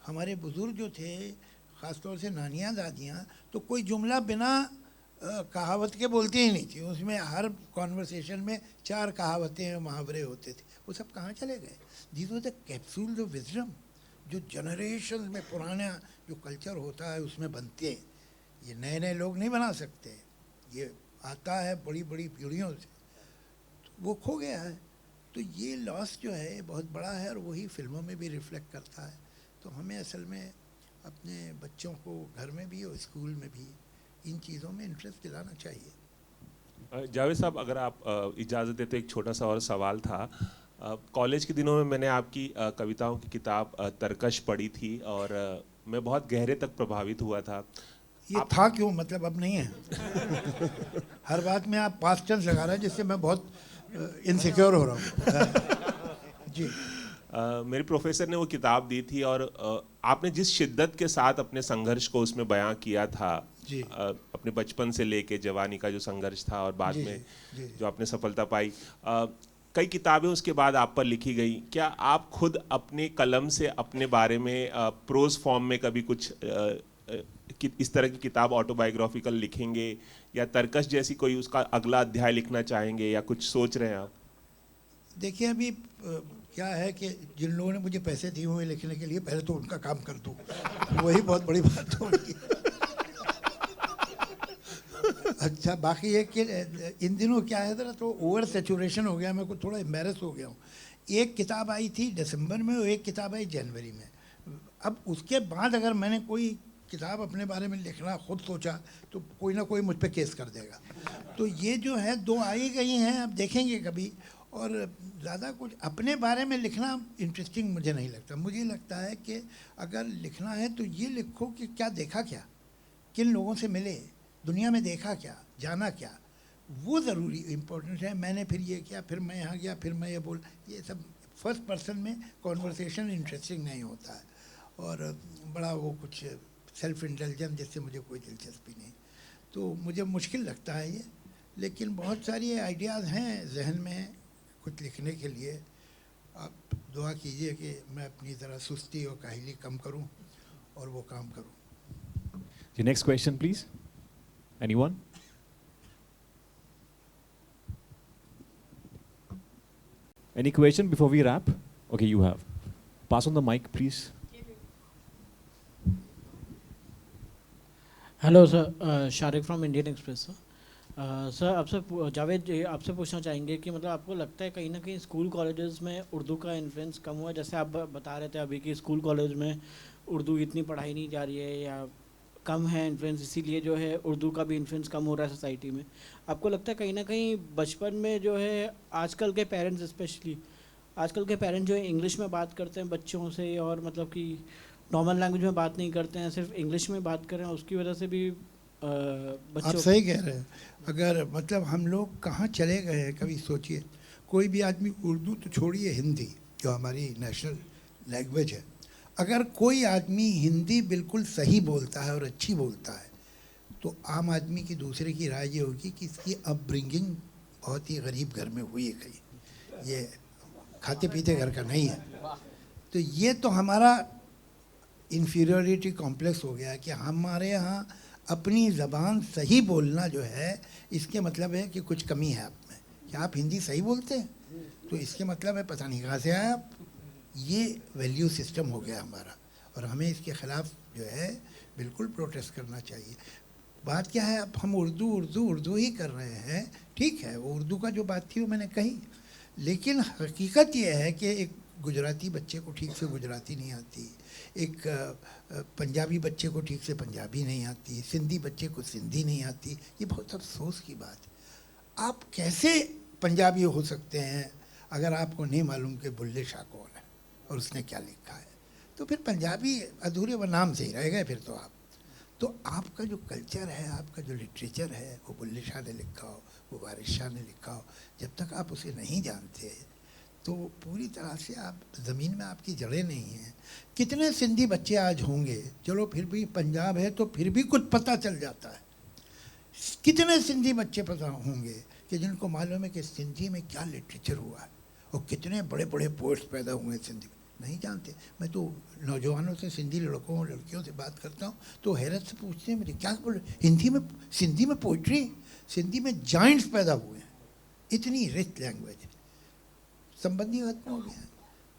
हमारे बुज़ुर्ग जो थे, ख़ासतौर से नानियाँ दादियाँ, तो कोई जुमला बिना कहावत के बोलते ही नहीं थी। उसमें हर कॉन्वर्सेशन में 4 कहावतें मुहावरे होते थे। वो सब कहाँ चले गए? These were the capsules of wisdom जो जनरेशन में पुराना जो कल्चर होता है उसमें बनते हैं। ये नए नए लोग नहीं बना सकते, ये आता है बड़ी बड़ी पीढ़ियों से, तो वो खो गया है। तो ये लॉस जो है बहुत बड़ा है और वही फिल्मों में भी रिफ्लेक्ट करता है। तो हमें असल में अपने बच्चों को घर में भी और स्कूल में भी इन चीज़ों में इंटरेस्ट दिलाना चाहिए। जावेद साहब, अगर आप इजाज़त दें तो एक छोटा सा और सवाल था। कॉलेज के दिनों में मैंने आपकी कविताओं की किताब तरकश पढ़ी थी और मैं बहुत गहरे तक प्रभावित हुआ था। ये था क्यों, मतलब अब नहीं है। हर बात में आप पास्ट टेंस लगा रहे हैं जिससे मैं बहुत इनसिक्योर हो रहा हूँ। जी मेरे प्रोफेसर ने वो किताब दी थी और आपने जिस शिद्दत के साथ अपने संघर्ष को उसमें बयां किया था, अपने बचपन से लेके जवानी का जो संघर्ष था और बाद में जो आपने सफलता पाई, कई किताबें उसके बाद आप पर लिखी गई। क्या आप खुद अपने कलम से अपने बारे में प्रोज फॉर्म में कभी कुछ इस तरह की किताब ऑटोबायोग्राफिकल लिखेंगे या तरकश जैसी कोई उसका अगला अध्याय लिखना चाहेंगे या कुछ सोच रहे हैं आप? देखिए, अभी क्या है कि जिन लोगों ने मुझे पैसे दिए हुए लिखने के लिए, पहले तो उनका काम कर दूँ, वही बहुत बड़ी बात होगी। अच्छा, बाकी ये कि इन दिनों क्या है ज़रा तो ओवर सेचुरेशन हो गया, मैं को थोड़ा एम्बेरस हो गया हूँ। एक किताब आई थी दिसंबर में और एक किताब आई जनवरी में। अब उसके बाद अगर मैंने कोई किताब अपने बारे में लिखना खुद सोचा तो कोई ना कोई मुझ पे केस कर देगा। तो ये जो है 2 आई गई हैं, अब देखेंगे कभी। और ज़्यादा कुछ अपने बारे में लिखना इंटरेस्टिंग मुझे नहीं लगता। मुझे लगता है कि अगर लिखना है तो ये लिखो कि क्या देखा, क्या किन लोगों से मिले, दुनिया में देखा क्या, जाना क्या, वो ज़रूरी इम्पोर्टेंट है। मैंने फिर ये किया, फिर मैं यहाँ गया, फिर मैं ये बोल, ये सब फर्स्ट पर्सन में कॉन्वर्सेशन इंटरेस्टिंग नहीं होता है और बड़ा वो कुछ सेल्फ इंटेलिजेंस जिससे मुझे कोई दिलचस्पी नहीं। तो मुझे मुश्किल लगता है ये, लेकिन बहुत सारी आइडियाज़ हैं जहन में कुछ लिखने के लिए। आप दुआ कीजिए कि मैं अपनी ज़रा सुस्ती और काहली कम करूं और वो काम करूं। The next question, please. Anyone? Any question before we wrap? Okay, you have. Pass on the mic, please. Hello sir, Shariq from Indian express sir. Sir आपसे जावेद जी आपसे पूछना चाहेंगे कि मतलब आपको लगता है कहीं ना कहीं स्कूल कॉलेजेस में उर्दू का इन्फ्लुएंस कम हुआ? जैसे आप बता रहे थे अभी कि स्कूल कॉलेज में उर्दू इतनी पढ़ाई नहीं जा रही है या कम है इन्फ्लुएंस, इसीलिए जो है उर्दू का भी इन्फ्लुएंस कम हो रहा है सोसाइटी में। आपको लगता है कहीं ना कहीं बचपन में जो है आजकल के पेरेंट्स, स्पेशली आजकल के पेरेंट्स जो है इंग्लिश में बात करते हैं बच्चों से और मतलब कि नॉर्मल लैंग्वेज में बात नहीं करते हैं, सिर्फ इंग्लिश में बात करें, उसकी वजह से भी आप सही कह रहे हैं। अगर मतलब हम लोग कहाँ चले गए हैं, कभी सोचिए। कोई भी आदमी उर्दू तो छोड़िए, हिंदी जो हमारी नेशनल लैंग्वेज है, अगर कोई आदमी हिंदी बिल्कुल सही बोलता है और अच्छी बोलता है तो आम आदमी की दूसरे की राय ये होगी कि इसकी अपब्रिंगिंग बहुत ही गरीब घर में हुई है, कहीं ये खाते पीते घर का नहीं है। तो ये तो हमारा इन्फीरियरिटी कॉम्प्लेक्स हो गया है कि हमारे यहाँ अपनी ज़बान सही बोलना जो है इसके मतलब है कि कुछ कमी है आप में। क्या आप हिंदी सही बोलते हैं तो इसके मतलब है पता नहीं कहाँ से आए आप। ये वैल्यू सिस्टम हो गया हमारा और हमें इसके ख़िलाफ़ जो है बिल्कुल प्रोटेस्ट करना चाहिए। बात क्या है, अब हम उर्दू उर्दू उर्दू ही कर रहे हैं, ठीक है, वो उर्दू का जो बात थी वो मैंने कही, लेकिन हकीकत ये है कि एक गुजराती बच्चे को ठीक से गुजराती नहीं आती, एक पंजाबी बच्चे को ठीक से पंजाबी नहीं आती, सिंधी बच्चे को सिंधी नहीं आती। ये बहुत अफसोस की बात है। आप कैसे पंजाबी हो सकते हैं अगर आपको नहीं मालूम कि बुल्ले शाह कौन है और उसने क्या लिखा है? तो फिर पंजाबी अधूरे व नाम से ही रह गए फिर तो आपका जो कल्चर है, आपका जो लिटरेचर है, वो बुल्ले शाह ने लिखा हो, वो वारिस शाह ने लिखा हो, जब तक आप उसे नहीं जानते तो पूरी तरह से आप ज़मीन में आपकी जड़ें नहीं हैं। कितने सिंधी बच्चे आज होंगे, चलो फिर भी पंजाब है तो फिर भी कुछ पता चल जाता है। कितने सिंधी बच्चे पता होंगे कि जिनको मालूम है कि सिंधी में क्या लिटरेचर हुआ है, और कितने बड़े बड़े पोएट्स पैदा हुए हैं सिंधी में, नहीं जानते। मैं तो नौजवानों से, सिंधी लड़कों और लड़कियों से बात करता हूँ तो हैरत से पूछते हैं मुझे, क्या बोल हिंदी में, सिंधी में पोइट्री, सिंधी में जाइंट्स पैदा हुए हैं, इतनी रिच लैंग्वेज। संबंधी खत्म हो गया,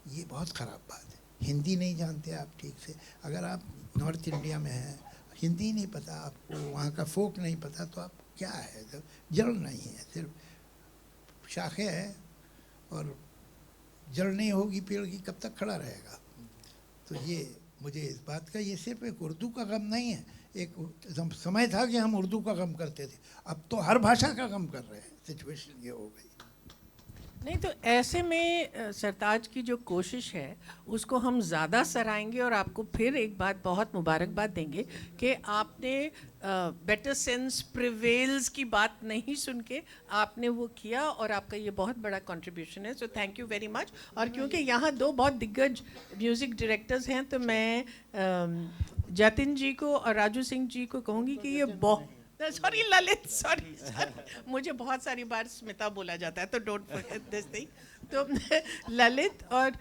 ये बहुत ख़राब बात है। हिंदी नहीं जानते आप ठीक से, अगर आप नॉर्थ इंडिया में हैं, हिंदी नहीं पता आपको, वहाँ का फोक नहीं पता, तो आप क्या है, तो जड़ नहीं है, सिर्फ शाखें हैं, और जड़ नहीं होगी पेड़ की, कब तक खड़ा रहेगा। तो ये मुझे इस बात का, ये सिर्फ एक उर्दू का गम नहीं है। एक समय था कि हम उर्दू का गम करते थे, अब तो हर भाषा का गम कर रहे हैं। सिचुएशन ये हो गई। नहीं तो ऐसे में सरताज की जो कोशिश है उसको हम ज़्यादा सराहेंगे, और आपको फिर एक बात बहुत मुबारकबाद देंगे कि आपने बेटर सेंस प्रिवेल्स की बात नहीं सुन के आपने वो किया, और आपका ये बहुत बड़ा कंट्रीब्यूशन है। So thank you very much. और क्योंकि यहाँ दो बहुत दिग्गज म्यूज़िक डायरेक्टर्स हैं, तो मैं जतिन जी को और राजू सिंह जी को कहूँगी कि ये बहुत, सॉरी ललित, सॉरी मुझे बहुत सारी बार स्मिता बोला जाता है, तो डोंट फॉरगेट दिस थिंग। तो ललित और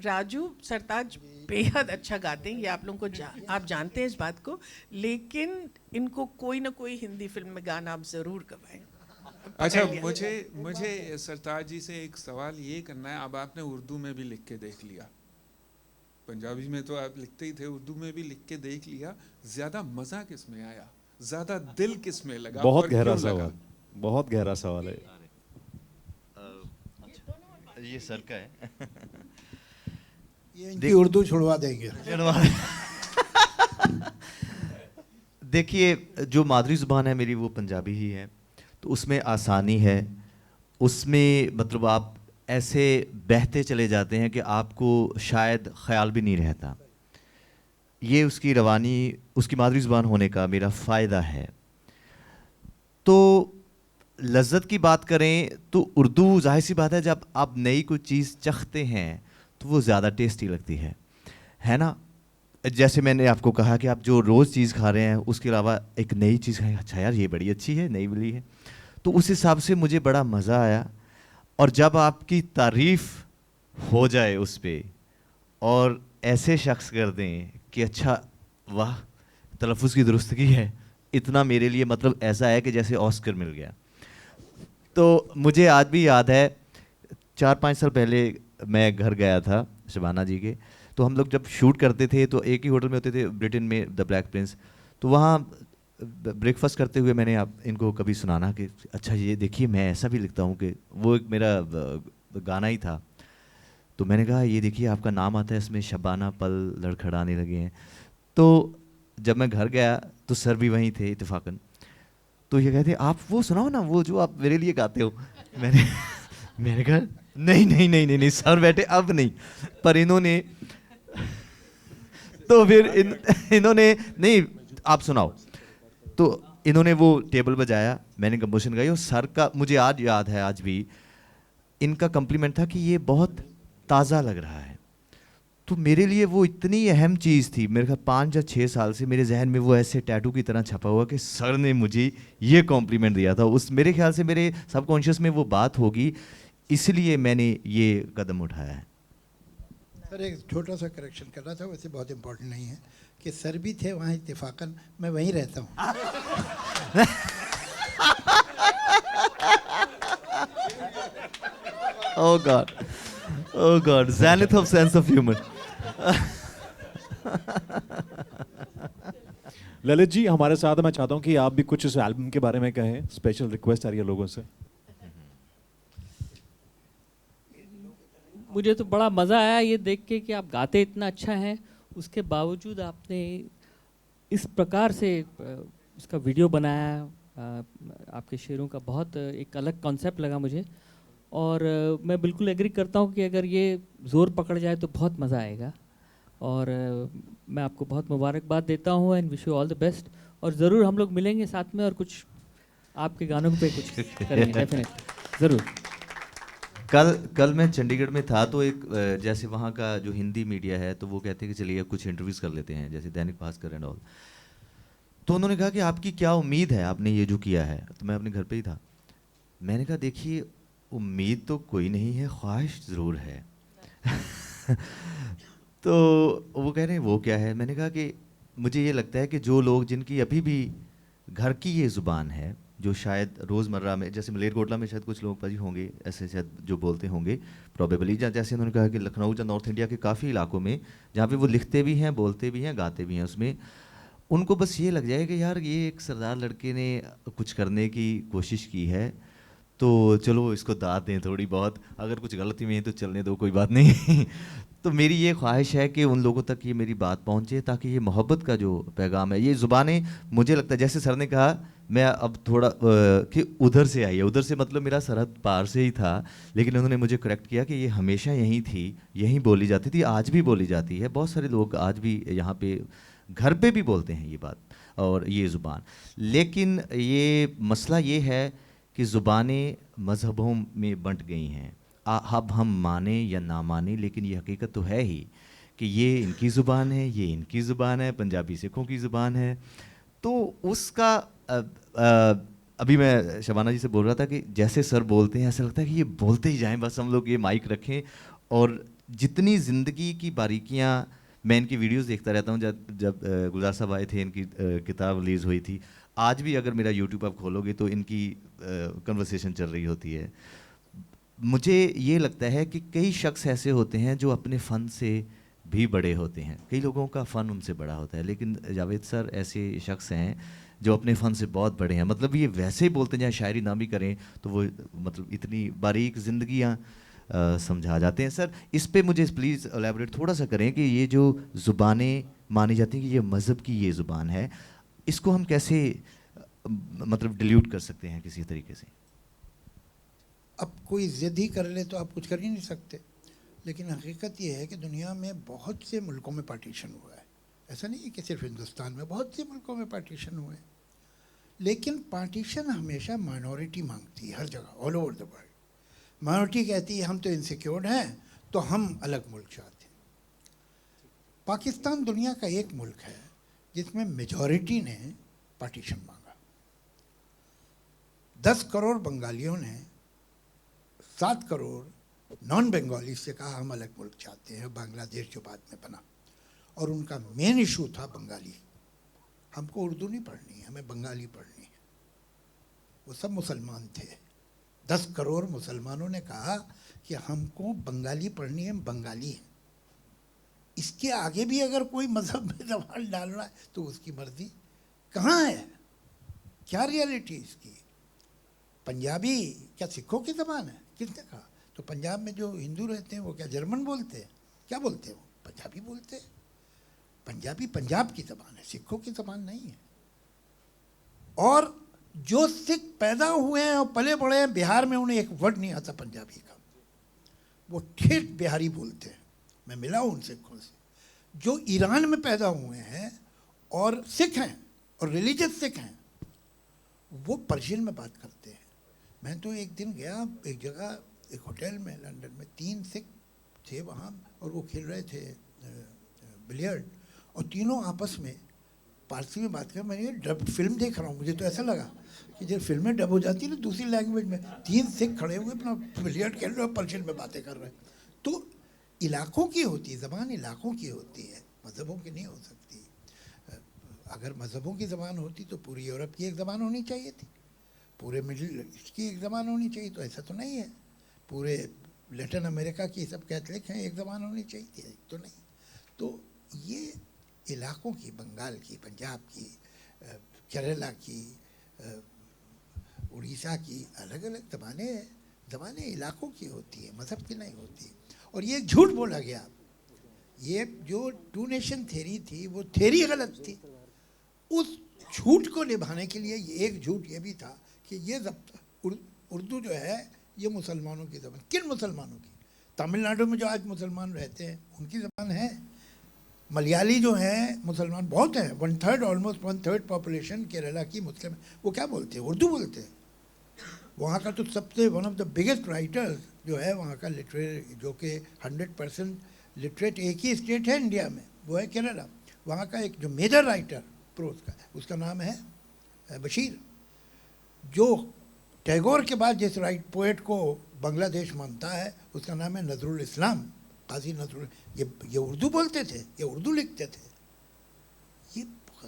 राजू सरताज बेहद अच्छा गाते हैं, ये आप लोगों को आप जानते हैं इस बात को, लेकिन इनको कोई ना कोई हिंदी फिल्म में गाना आप ज़रूर गवाएं। अच्छा, मुझे सरताज जी से एक सवाल ये करना है। अब आपने उर्दू में भी लिख के देख लिया, पंजाबी में तो आप लिखते ही थे, उर्दू में भी लिख के देख लिया, ज़्यादा मज़ा किस में आया, ज़्यादा दिल किस में लगा? बहुत गहरा सवाल, बहुत गहरा सवाल है। ये सर का है। ये इनकी उर्दू छुड़वा देंगे। देखिए, जो मादरी ज़ुबान है मेरी वो पंजाबी ही है, तो उसमें आसानी है, उसमें मतलब आप ऐसे बहते चले जाते हैं कि आपको शायद ख्याल भी नहीं रहता। ये उसकी रवानी, उसकी मादरी ज़ुबान होने का मेरा फ़ायदा है। तो लज़्ज़त की बात करें तो उर्दू ज़ाहिर सी बात है, जब आप नई कोई चीज़ चखते हैं तो वो ज़्यादा टेस्टी लगती है ना। जैसे मैंने आपको कहा कि आप जो रोज़ चीज़ खा रहे हैं उसके अलावा एक नई चीज़ खाएं, अच्छा यार ये बड़ी अच्छी है, नई मिली है, तो उस हिसाब से मुझे बड़ा मज़ा आया। और जब आपकी तारीफ़ हो जाए उस पर, और ऐसे शख्स कर दें कि अच्छा वाह तलफ़ुज़ की दुरुस्तगी है, इतना मेरे लिए मतलब ऐसा है कि जैसे ऑस्कर मिल गया। तो मुझे आज भी याद है, 4-5 साल पहले मैं घर गया था शबाना जी के, तो हम लोग जब शूट करते थे तो एक ही होटल में होते थे ब्रिटेन में, द ब्लैक प्रिंस। तो वहाँ ब्रेकफास्ट करते हुए मैंने आप इनको कभी सुनाना कि अच्छा ये देखिए मैं ऐसा भी लिखता हूँ, कि वो एक मेरा गाना ही था। तो मैंने कहा ये देखिए आपका नाम आता है इसमें, शबाना पल लड़खड़ाने लगे हैं। तो जब मैं घर गया तो सर भी वहीं थे इत्तेफाकन, तो ये कहते आप वो सुनाओ ना, वो जो आप मेरे लिए गाते हो। मैंने कहा नहीं सर बैठे अब नहीं, पर इन्होंने तो फिर इन्होंने नहीं आप सुनाओ, तो इन्होंने वो टेबल बजाया, मैंने कंपोजिशन गाई, और सर का मुझे आज याद है, आज भी इनका कम्प्लीमेंट था कि ये बहुत ताज़ा लग रहा है। तो मेरे लिए वो इतनी अहम चीज़ थी, मेरे ख्याल 5 या 6 साल से मेरे जहन में वो ऐसे टैटू की तरह छपा हुआ कि सर ने मुझे ये कॉम्प्लीमेंट दिया था। उस मेरे ख्याल से मेरे सबकॉन्शियस में वो बात होगी, इसलिए मैंने ये कदम उठाया है। सर एक छोटा सा करेक्शन करना था, वैसे बहुत इम्पोर्टेंट नहीं है, कि सर भी थे वहाँ इत्तेफाकन, मैं वहीं रहता हूँ। Oh God, zenith of sense of humor. Lalit ji हमारे साथ, मैं चाहता हूँ कि आप भी कुछ इस एल्बम के बारे में कहें, स्पेशल रिक्वेस्ट आ रही है लोगों से। मुझे तो बड़ा मज़ा आया ये देख के कि आप गाते इतना अच्छा हैं, उसके बावजूद आपने इस प्रकार से उसका वीडियो बनाया। आपके शेरों का बहुत एक अलग कॉन्सेप्ट लगा मुझे, और मैं बिल्कुल एग्री करता हूँ कि अगर ये ज़ोर पकड़ जाए तो बहुत मज़ा आएगा। और मैं आपको बहुत मुबारकबाद देता हूँ and wish you all the best. और ज़रूर हम लोग मिलेंगे साथ में और कुछ आपके गानों पे कुछ करेंगे डेफिनेटली, ज़रूर। कल मैं चंडीगढ़ में था तो एक जैसे वहाँ का जो हिंदी मीडिया है तो वो कहते हैं कि चलिए कुछ इंटरव्यूज़ कर लेते हैं, जैसे दैनिक भास्कर एंड ऑल। तो उन्होंने कहा कि आपकी क्या उम्मीद है, आपने ये जो किया है। तो मैं अपने घर पे ही था। मैंने कहा देखिए उम्मीद तो कोई नहीं है, ख्वाहिश ज़रूर है। तो वो कह रहे हैं वो क्या है। मैंने कहा कि मुझे ये लगता है कि जो लोग जिनकी अभी भी घर की ये ज़ुबान है, जो शायद रोज़मर्रा में, जैसे मलेरकोटला में शायद कुछ लोग भाजी होंगे ऐसे शायद जो बोलते होंगे प्रॉबेबली, जैसे उन्होंने कहा कि लखनऊ या नॉर्थ इंडिया के काफ़ी इलाकों में जहाँ पे वो लिखते भी हैं, बोलते भी हैं, गाते भी हैं, उसमें उनको बस ये लग जाए कि यार ये एक सरदार लड़के ने कुछ करने की कोशिश की है तो चलो इसको दाद दें थोड़ी बहुत, अगर कुछ गलती में है तो चलने दो, कोई बात नहीं। तो मेरी ये ख्वाहिश है कि उन लोगों तक ये मेरी बात पहुँचे ताकि ये मोहब्बत का जो पैगाम है, ये ज़ुबानें, मुझे लगता है जैसे सर ने कहा मैं अब थोड़ा कि उधर से आई है, उधर से मतलब मेरा सरहद पार से ही था, लेकिन उन्होंने मुझे करेक्ट किया कि ये हमेशा यहीं थी, यहीं बोली जाती थी, आज भी बोली जाती है। बहुत सारे लोग आज भी यहाँ पे घर पे भी बोलते हैं ये बात और ये ज़ुबान। लेकिन ये मसला ये है कि ज़ुबानें मज़हबों में बंट गई हैं। अब हम माने या ना माने, लेकिन ये हकीकत तो है ही कि ये इनकी ज़ुबान है, ये इनकी ज़ुबान है, पंजाबी सिखों की ज़ुबान है। तो उसका अभी मैं शबाना जी से बोल रहा था कि जैसे सर बोलते हैं ऐसा लगता है कि ये बोलते ही जाएं, बस हम लोग ये माइक रखें। और जितनी ज़िंदगी की बारीकियाँ, मैं इनकी वीडियोस देखता रहता हूँ, जब गुलजार साहब आए थे, इनकी किताब रिलीज़ हुई थी, आज भी अगर मेरा यूट्यूब आप खोलोगे तो इनकी कन्वर्सेशन चल रही होती है। मुझे ये लगता है कि कई शख्स ऐसे होते हैं जो अपने फ़न से भी बड़े होते हैं, कई लोगों का फ़न उनसे बड़ा होता है, लेकिन जावेद सर ऐसे शख्स हैं जो अपने फ़न से बहुत बड़े हैं। मतलब ये वैसे ही बोलते हैं, चाहे शायरी ना भी करें तो वो मतलब इतनी बारीक ज़िंदगियाँ समझा जाते हैं। सर इस पे मुझे प्लीज़ एलैबोरेट थोड़ा सा करें कि ये जो ज़ुबानें मानी जाती हैं कि ये मज़हब की ये ज़ुबान है, इसको हम कैसे मतलब डिल्यूट कर सकते हैं किसी तरीके से। अब कोई ज़िद ही कर ले तो आप कुछ कर ही नहीं सकते, लेकिन हकीकत ये है कि दुनिया में बहुत से मुल्कों में पार्टीशन हुआ है। ऐसा नहीं है कि सिर्फ हिंदुस्तान में, बहुत से मुल्कों में पार्टीशन हुए हैं। लेकिन पार्टीशन हमेशा माइनॉरिटी मांगती है, हर जगह, all over the world. Minority कहती है हम तो इनसिक्योर्ड हैं तो हम अलग मुल्क चाहते हैं। पाकिस्तान दुनिया का एक मुल्क है जिसमें मेजॉरिटी ने पार्टीशन मांगा। 10 करोड़ बंगालियों ने 7 करोड़ नॉन बंगाली से कहा हम अलग मुल्क चाहते हैं, बांग्लादेश जो बाद में बना। और उनका मेन इशू था बंगाली, हमको उर्दू नहीं पढ़नी है, हमें बंगाली पढ़नी है। वो सब मुसलमान थे। 10 करोड़ मुसलमानों ने कहा कि हमको बंगाली पढ़नी है, हम बंगाली हैं। इसके आगे भी अगर कोई मज़हब में दबाव डाल रहा है तो उसकी मर्जी। कहाँ है, क्या रियलिटी इसकी? पंजाबी क्या सिखों की ज़बान है? किसने कहा? तो पंजाब में जो हिंदू रहते हैं वो क्या जर्मन बोलते हैं? क्या बोलते हैं वो? पंजाबी बोलते हैं। पंजाबी पंजाब की ज़बान है, सिखों की ज़बान नहीं है। और जो सिख पैदा हुए हैं और पले बड़े हैं बिहार में, उन्हें एक वर्ड नहीं आता पंजाबी का, वो ठेठ बिहारी बोलते हैं। मैं मिला हूँ उन सिखों से जो ईरान में पैदा हुए हैं और सिख हैं और रिलीजियस सिख हैं, वो पर्शियन में बात करते हैं। मैं तो एक दिन गया एक जगह, एक होटल में लंदन में, 3 सिख थे वहाँ और वो खेल रहे थे बिलियर्ड, और तीनों आपस में पारसी में बात कर। मैं ये डब फिल्म देख रहा हूँ, मुझे तो ऐसा लगा कि जब फिल्में डब हो जाती है ना दूसरी लैंग्वेज में, 3 सिख खड़े हुए अपना बिलियर्ड खेल रहे और पर्शियन में बातें कर रहे हैं। तो इलाकों की होती है ज़बान, इलाकों की होती है, मज़हबों की नहीं हो सकती। अगर मज़हबों की ज़बान होती तो पूरी यूरोप की एक ज़बान होनी चाहिए थी, पूरे मिडिल ईस्ट की एक ज़बान होनी चाहिए, तो ऐसा तो नहीं है। पूरे लैटिन अमेरिका की सब कैथलिक हैं, एक ज़बान होनी चाहिए थी, तो नहीं। तो ये इलाकों की, बंगाल की, पंजाब की, केरला की, उड़ीसा की अलग अलग ज़बानें हैं। ज़बानें इलाकों की होती है, मज़हब की नहीं होती। और ये झूठ बोला गया, ये जो 2 नेशन थ्योरी थी वो थ्योरी गलत थी। उस झूठ को निभाने के लिए एक झूठ ये भी था कि ये उर्दू जो है ये मुसलमानों की ज़बान। किन मुसलमानों की? तमिलनाडु में जो आज मुसलमान रहते हैं उनकी ज़बान है? मलयाली जो हैं मुसलमान बहुत हैं, 1/3 ऑलमोस्ट 1/3 पॉपुलेशन केरला की मुस्लिम है। वो क्या बोलते हैं? उर्दू बोलते हैं। वहाँ का तो सबसे one of the biggest writers जो है वहाँ का लिटरेट, जो कि 100% लिटरेट एक ही स्टेट है इंडिया में, वो है केरला। वहाँ का एक जो मेजर राइटर प्रोज का, उसका नाम है बशीर, जो टैगोर के बाद जिस राइट पोएट को बांग्लादेश मानता है उसका नाम है नजरुल इस्लाम, काजी नजरुल। ये उर्दू बोलते थे, ये उर्दू लिखते थे। ये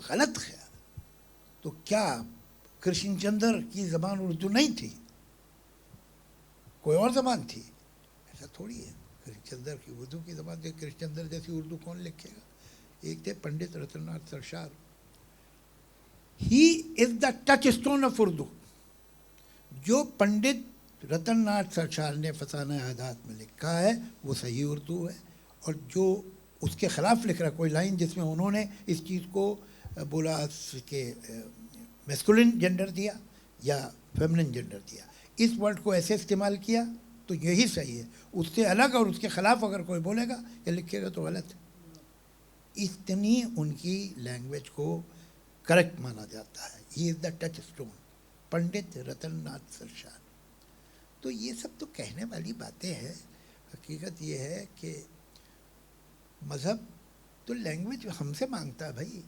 गलत ख्याल। तो क्या कृष्ण चंद्र की ज़बान उर्दू नहीं थी? कोई और ज़बान थी? ऐसा थोड़ी है। कृष्ण चंद्र की उर्दू की ज़बान थी। कृष्ण चंद्र जैसी उर्दू कौन लिखेगा? एक थे Pandit Ratan Nath Sarshar. He is the touchstone of Urdu. जो पंडित रतननाथ सरशार ने फसाना आदात में लिखा है वो सही उर्दू है, और जो उसके ख़िलाफ़ लिख रहा है कोई लाइन जिसमें उन्होंने इस चीज़ को बोला कि मैस्कुलिन जेंडर दिया या फेमिनिन जेंडर दिया, इस वर्ड को ऐसे इस्तेमाल किया, तो यही सही है। उससे अलग और उसके ख़िलाफ़ अगर कोई बोलेगा या लिखेगा तो गलत है। इतनी उनकी लैंग्वेज को करेक्ट माना जाता है। He is the touchstone, Pandit Ratan Nath Sarshar. तो ये सब तो कहने वाली बातें हैं। हकीकत ये है कि मज़हब तो लैंग्वेज हमसे मांगता है भाई।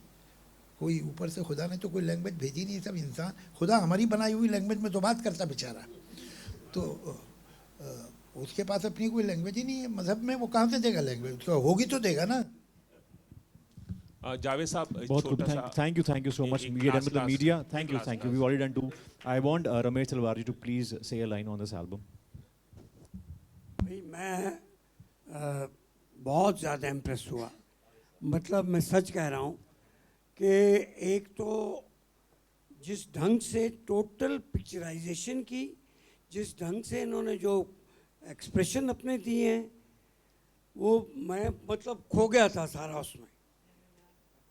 कोई ऊपर से खुदा ने तो कोई लैंग्वेज भेजी नहीं, सब इंसान। खुदा हमारी बनाई हुई लैंग्वेज में तो बात करता बेचारा, तो उसके पास अपनी कोई लैंग्वेज ही नहीं है। मज़हब में वो कहाँ से देगा लैंग्वेज? तो होगी तो देगा ना। जावेद साहब, बहुत खूब, thank you so much media. Thank you we already done too. I want Ramesh Talwar ji to please say a line on this album. भाई मैं बहुत ज़्यादा इम्प्रेस हुआ। मतलब मैं सच कह रहा हूँ कि एक तो जिस ढंग से टोटल पिक्चराइजेशन की, जिस ढंग से इन्होंने जो एक्सप्रेशन अपने दिए हैं, वो मैं मतलब खो गया था सारा उसमें।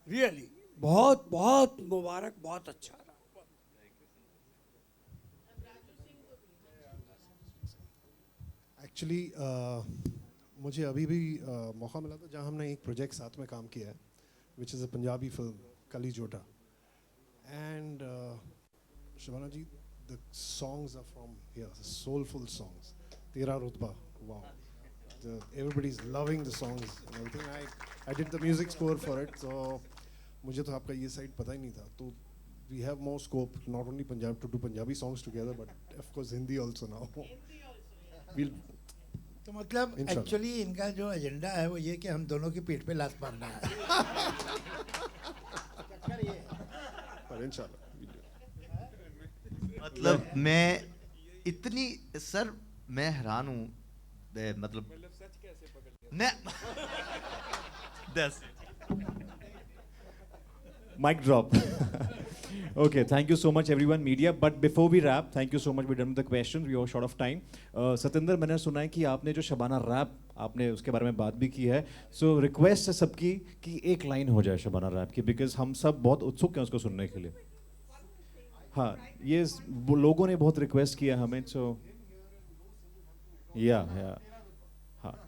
रियली बहुत बहुत मुबारक, बहुत अच्छा रहा। एक्चुअली मुझे अभी भी मौका मिला था जहाँ हमने एक प्रोजेक्ट साथ में काम किया है, which is a Punjabi film Kali Jota. And Shabana ji, the songs are from here, soulful songs. Tera Rutba, wow, everybody is loving the songs and everything. I did the music score for it, so मुझे तो आपका ये साइड पता ही नहीं था। तो we have more scope, not only Punjab to do Punjabi songs together, but of course Hindi also now. We'll तो मतलब एक्चुअली इनका जो एजेंडा है वो ये कि हम दोनों की पीठ पे लात मारना है। पर इंशाल्लाह। मतलब मैं इतनी, सर मैं हैरान हूँ, मतलब Mic drop. Okay, thank you so much everyone media. But before we wrap, thank you so much. We're done with the questions. We are short of time. Satinder, मैंने सुना है कि आपने जो शबाना रैप, आपने उसके बारे में बात भी की है. So request है सबकी कि एक लाइन हो जाए शबाना रैप की, because हम सब बहुत उत्सुक हैं उसको सुनने के लिए. हाँ, ये लोगों ने बहुत रिक्वेस्ट किया हमें, so yeah. हाँ.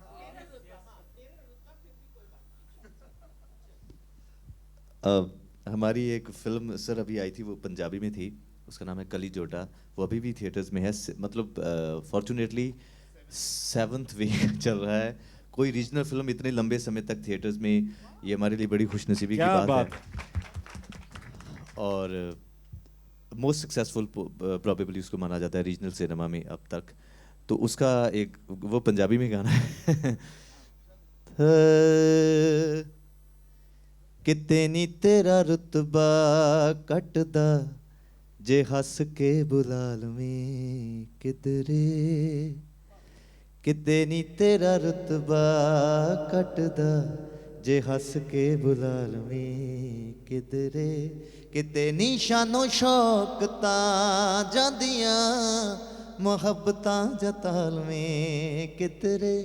हमारी एक फिल्म सर अभी आई थी, वो पंजाबी में थी, उसका नाम है कली जोटा। वो अभी भी थिएटर्स में है, मतलब फॉर्चुनेटली 7th वीक चल रहा है। कोई रीजनल फिल्म इतने लंबे समय तक थिएटर्स में, ये हमारे लिए बड़ी खुशनसीबी की बात है। और मोस्ट सक्सेसफुल प्रॉबेबली उसको माना जाता है रीजनल सिनेमा में अब तक। तो उसका एक वो पंजाबी में गाना है किते नी तेरा रुतबा कटदा जे हस के बुलाल में किधरे, किते नी तेरा रुतबा कटदा जे हस के बुलाल में किधरे, किते नी शानो शौकता जादियां मोहब्बतां जताल में किधरे,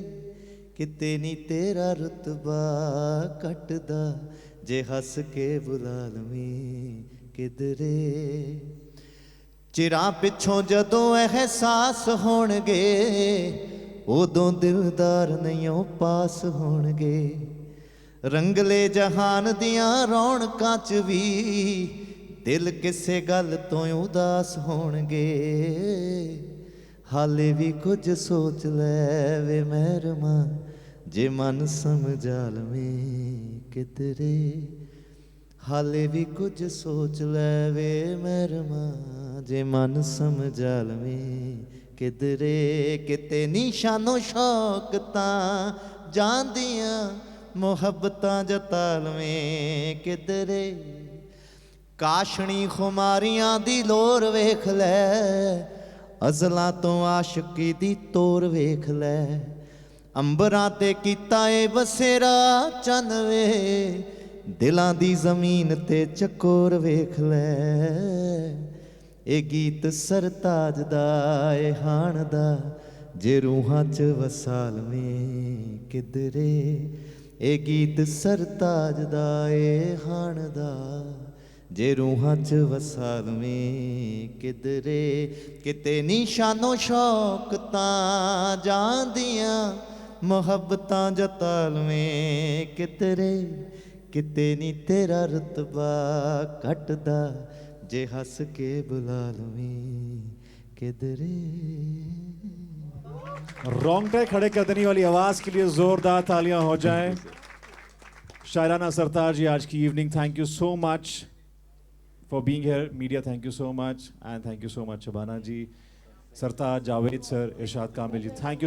किते नी तेरा रुतबा कटदा जे हस के बुलाल में किधरे। चिरां पिछों जदों एहसास होणगे उदों दिलदार नहीं पास होणगे, ਰੰਗਲੇ ਜਹਾਨ ਦੀਆਂ ਰੌਣਕਾਂ 'ਚ ਵੀ ਦਿਲ ਕਿਸੇ ਗੱਲ ਤੋਂ ਉਦਾਸ ਹੋਣਗੇ। ਹਾਲੇ ਵੀ ਕੁਝ ਸੋਚ ਲੈ ਵੇ ਮਹਿਰਮਾ, ਜੇ ਮਨ ਸਮਝਾ ਲਵੇਂ ਕਿਧਰੇ। ਹਾਲੇ ਵੀ ਕੁਝ ਸੋਚ ਲੈ ਵੇ ਮਹਿਰਮਾ, ਜੇ ਮਨ ਸਮਝਾ ਲਵੇਂ ਕਿਧਰੇ। ਕਿਤੇ ਨਿਸ਼ਾਨੋ ਸ਼ੌਕ ਤਾਂ ਜਾਂਦੀਆਂ, ਮੁਹੱਬਤਾਂ ਜਤਾ ਲਵੇਂ ਕਿਧਰੇ। ਕਾਸ਼ਣੀ ਖੁਮਾਰੀਆਂ ਦੀ ਲੋਰ ਵੇਖ ਲੈ, ਅਜ਼ਲਾਂ ਤੋਂ ਆਸ਼ਕੀ ਦੀ ਤੋਰ ਵੇਖ ਲੈ। ਅੰਬਰਾਂ ਤੇ ਕੀਤਾ ਏ ਬਸੇਰਾ ਚੰਨ ਵੇ, ਦਿਲਾਂ ਦੀ ਜ਼ਮੀਨ ਤੇ ਚਕੋਰ ਵੇਖ ਲੈ। ਇਹ ਗੀਤ ਸਰਤਾਜ ਦਾ ਏ ਹਾਣ ਦਾ, ਜੇ ਰੂਹਾਂ 'ਚ ਵਸਾ ਲਵੇਂ ਕਿਧਰੇ। ਇਹ ਗੀਤ ਸਰਤਾਜ ਦਾ ਏ ਹਾਣ ਦਾ, ਜੇ ਰੂਹਾਂ 'ਚ ਵਸਾ ਲਵੇਂ ਕਿਧਰੇ। ਕਿਤੇ ਨਿਸ਼ਾਨੋ ਸ਼ੌਕ ਤਾਂ ਜਾਂਦੀਆਂ, ਮੁਹੱਬਤਾਂ ਜਤਾ ਲਵੇਂ ਕਿਧਰੇ। ਕਿਤੇ ਨੀ ਤੇਰਾ ਰੁਤਬਾ ਘਟਦਾ, ਜੇ ਹੱਸ ਕੇ ਬੁਲਾ ਲਵੇਂ किधरे। रोंगटे खड़े कर देने वाली आवाज के लिए जोरदार तालियां हो जाएं। शायराना सरताज जी आज की evening, thank you so much for being here. Media thank you so much, and thank you so much Shabana ji, Sartaj, Javed sir, Irshad Kamil ji, thank you.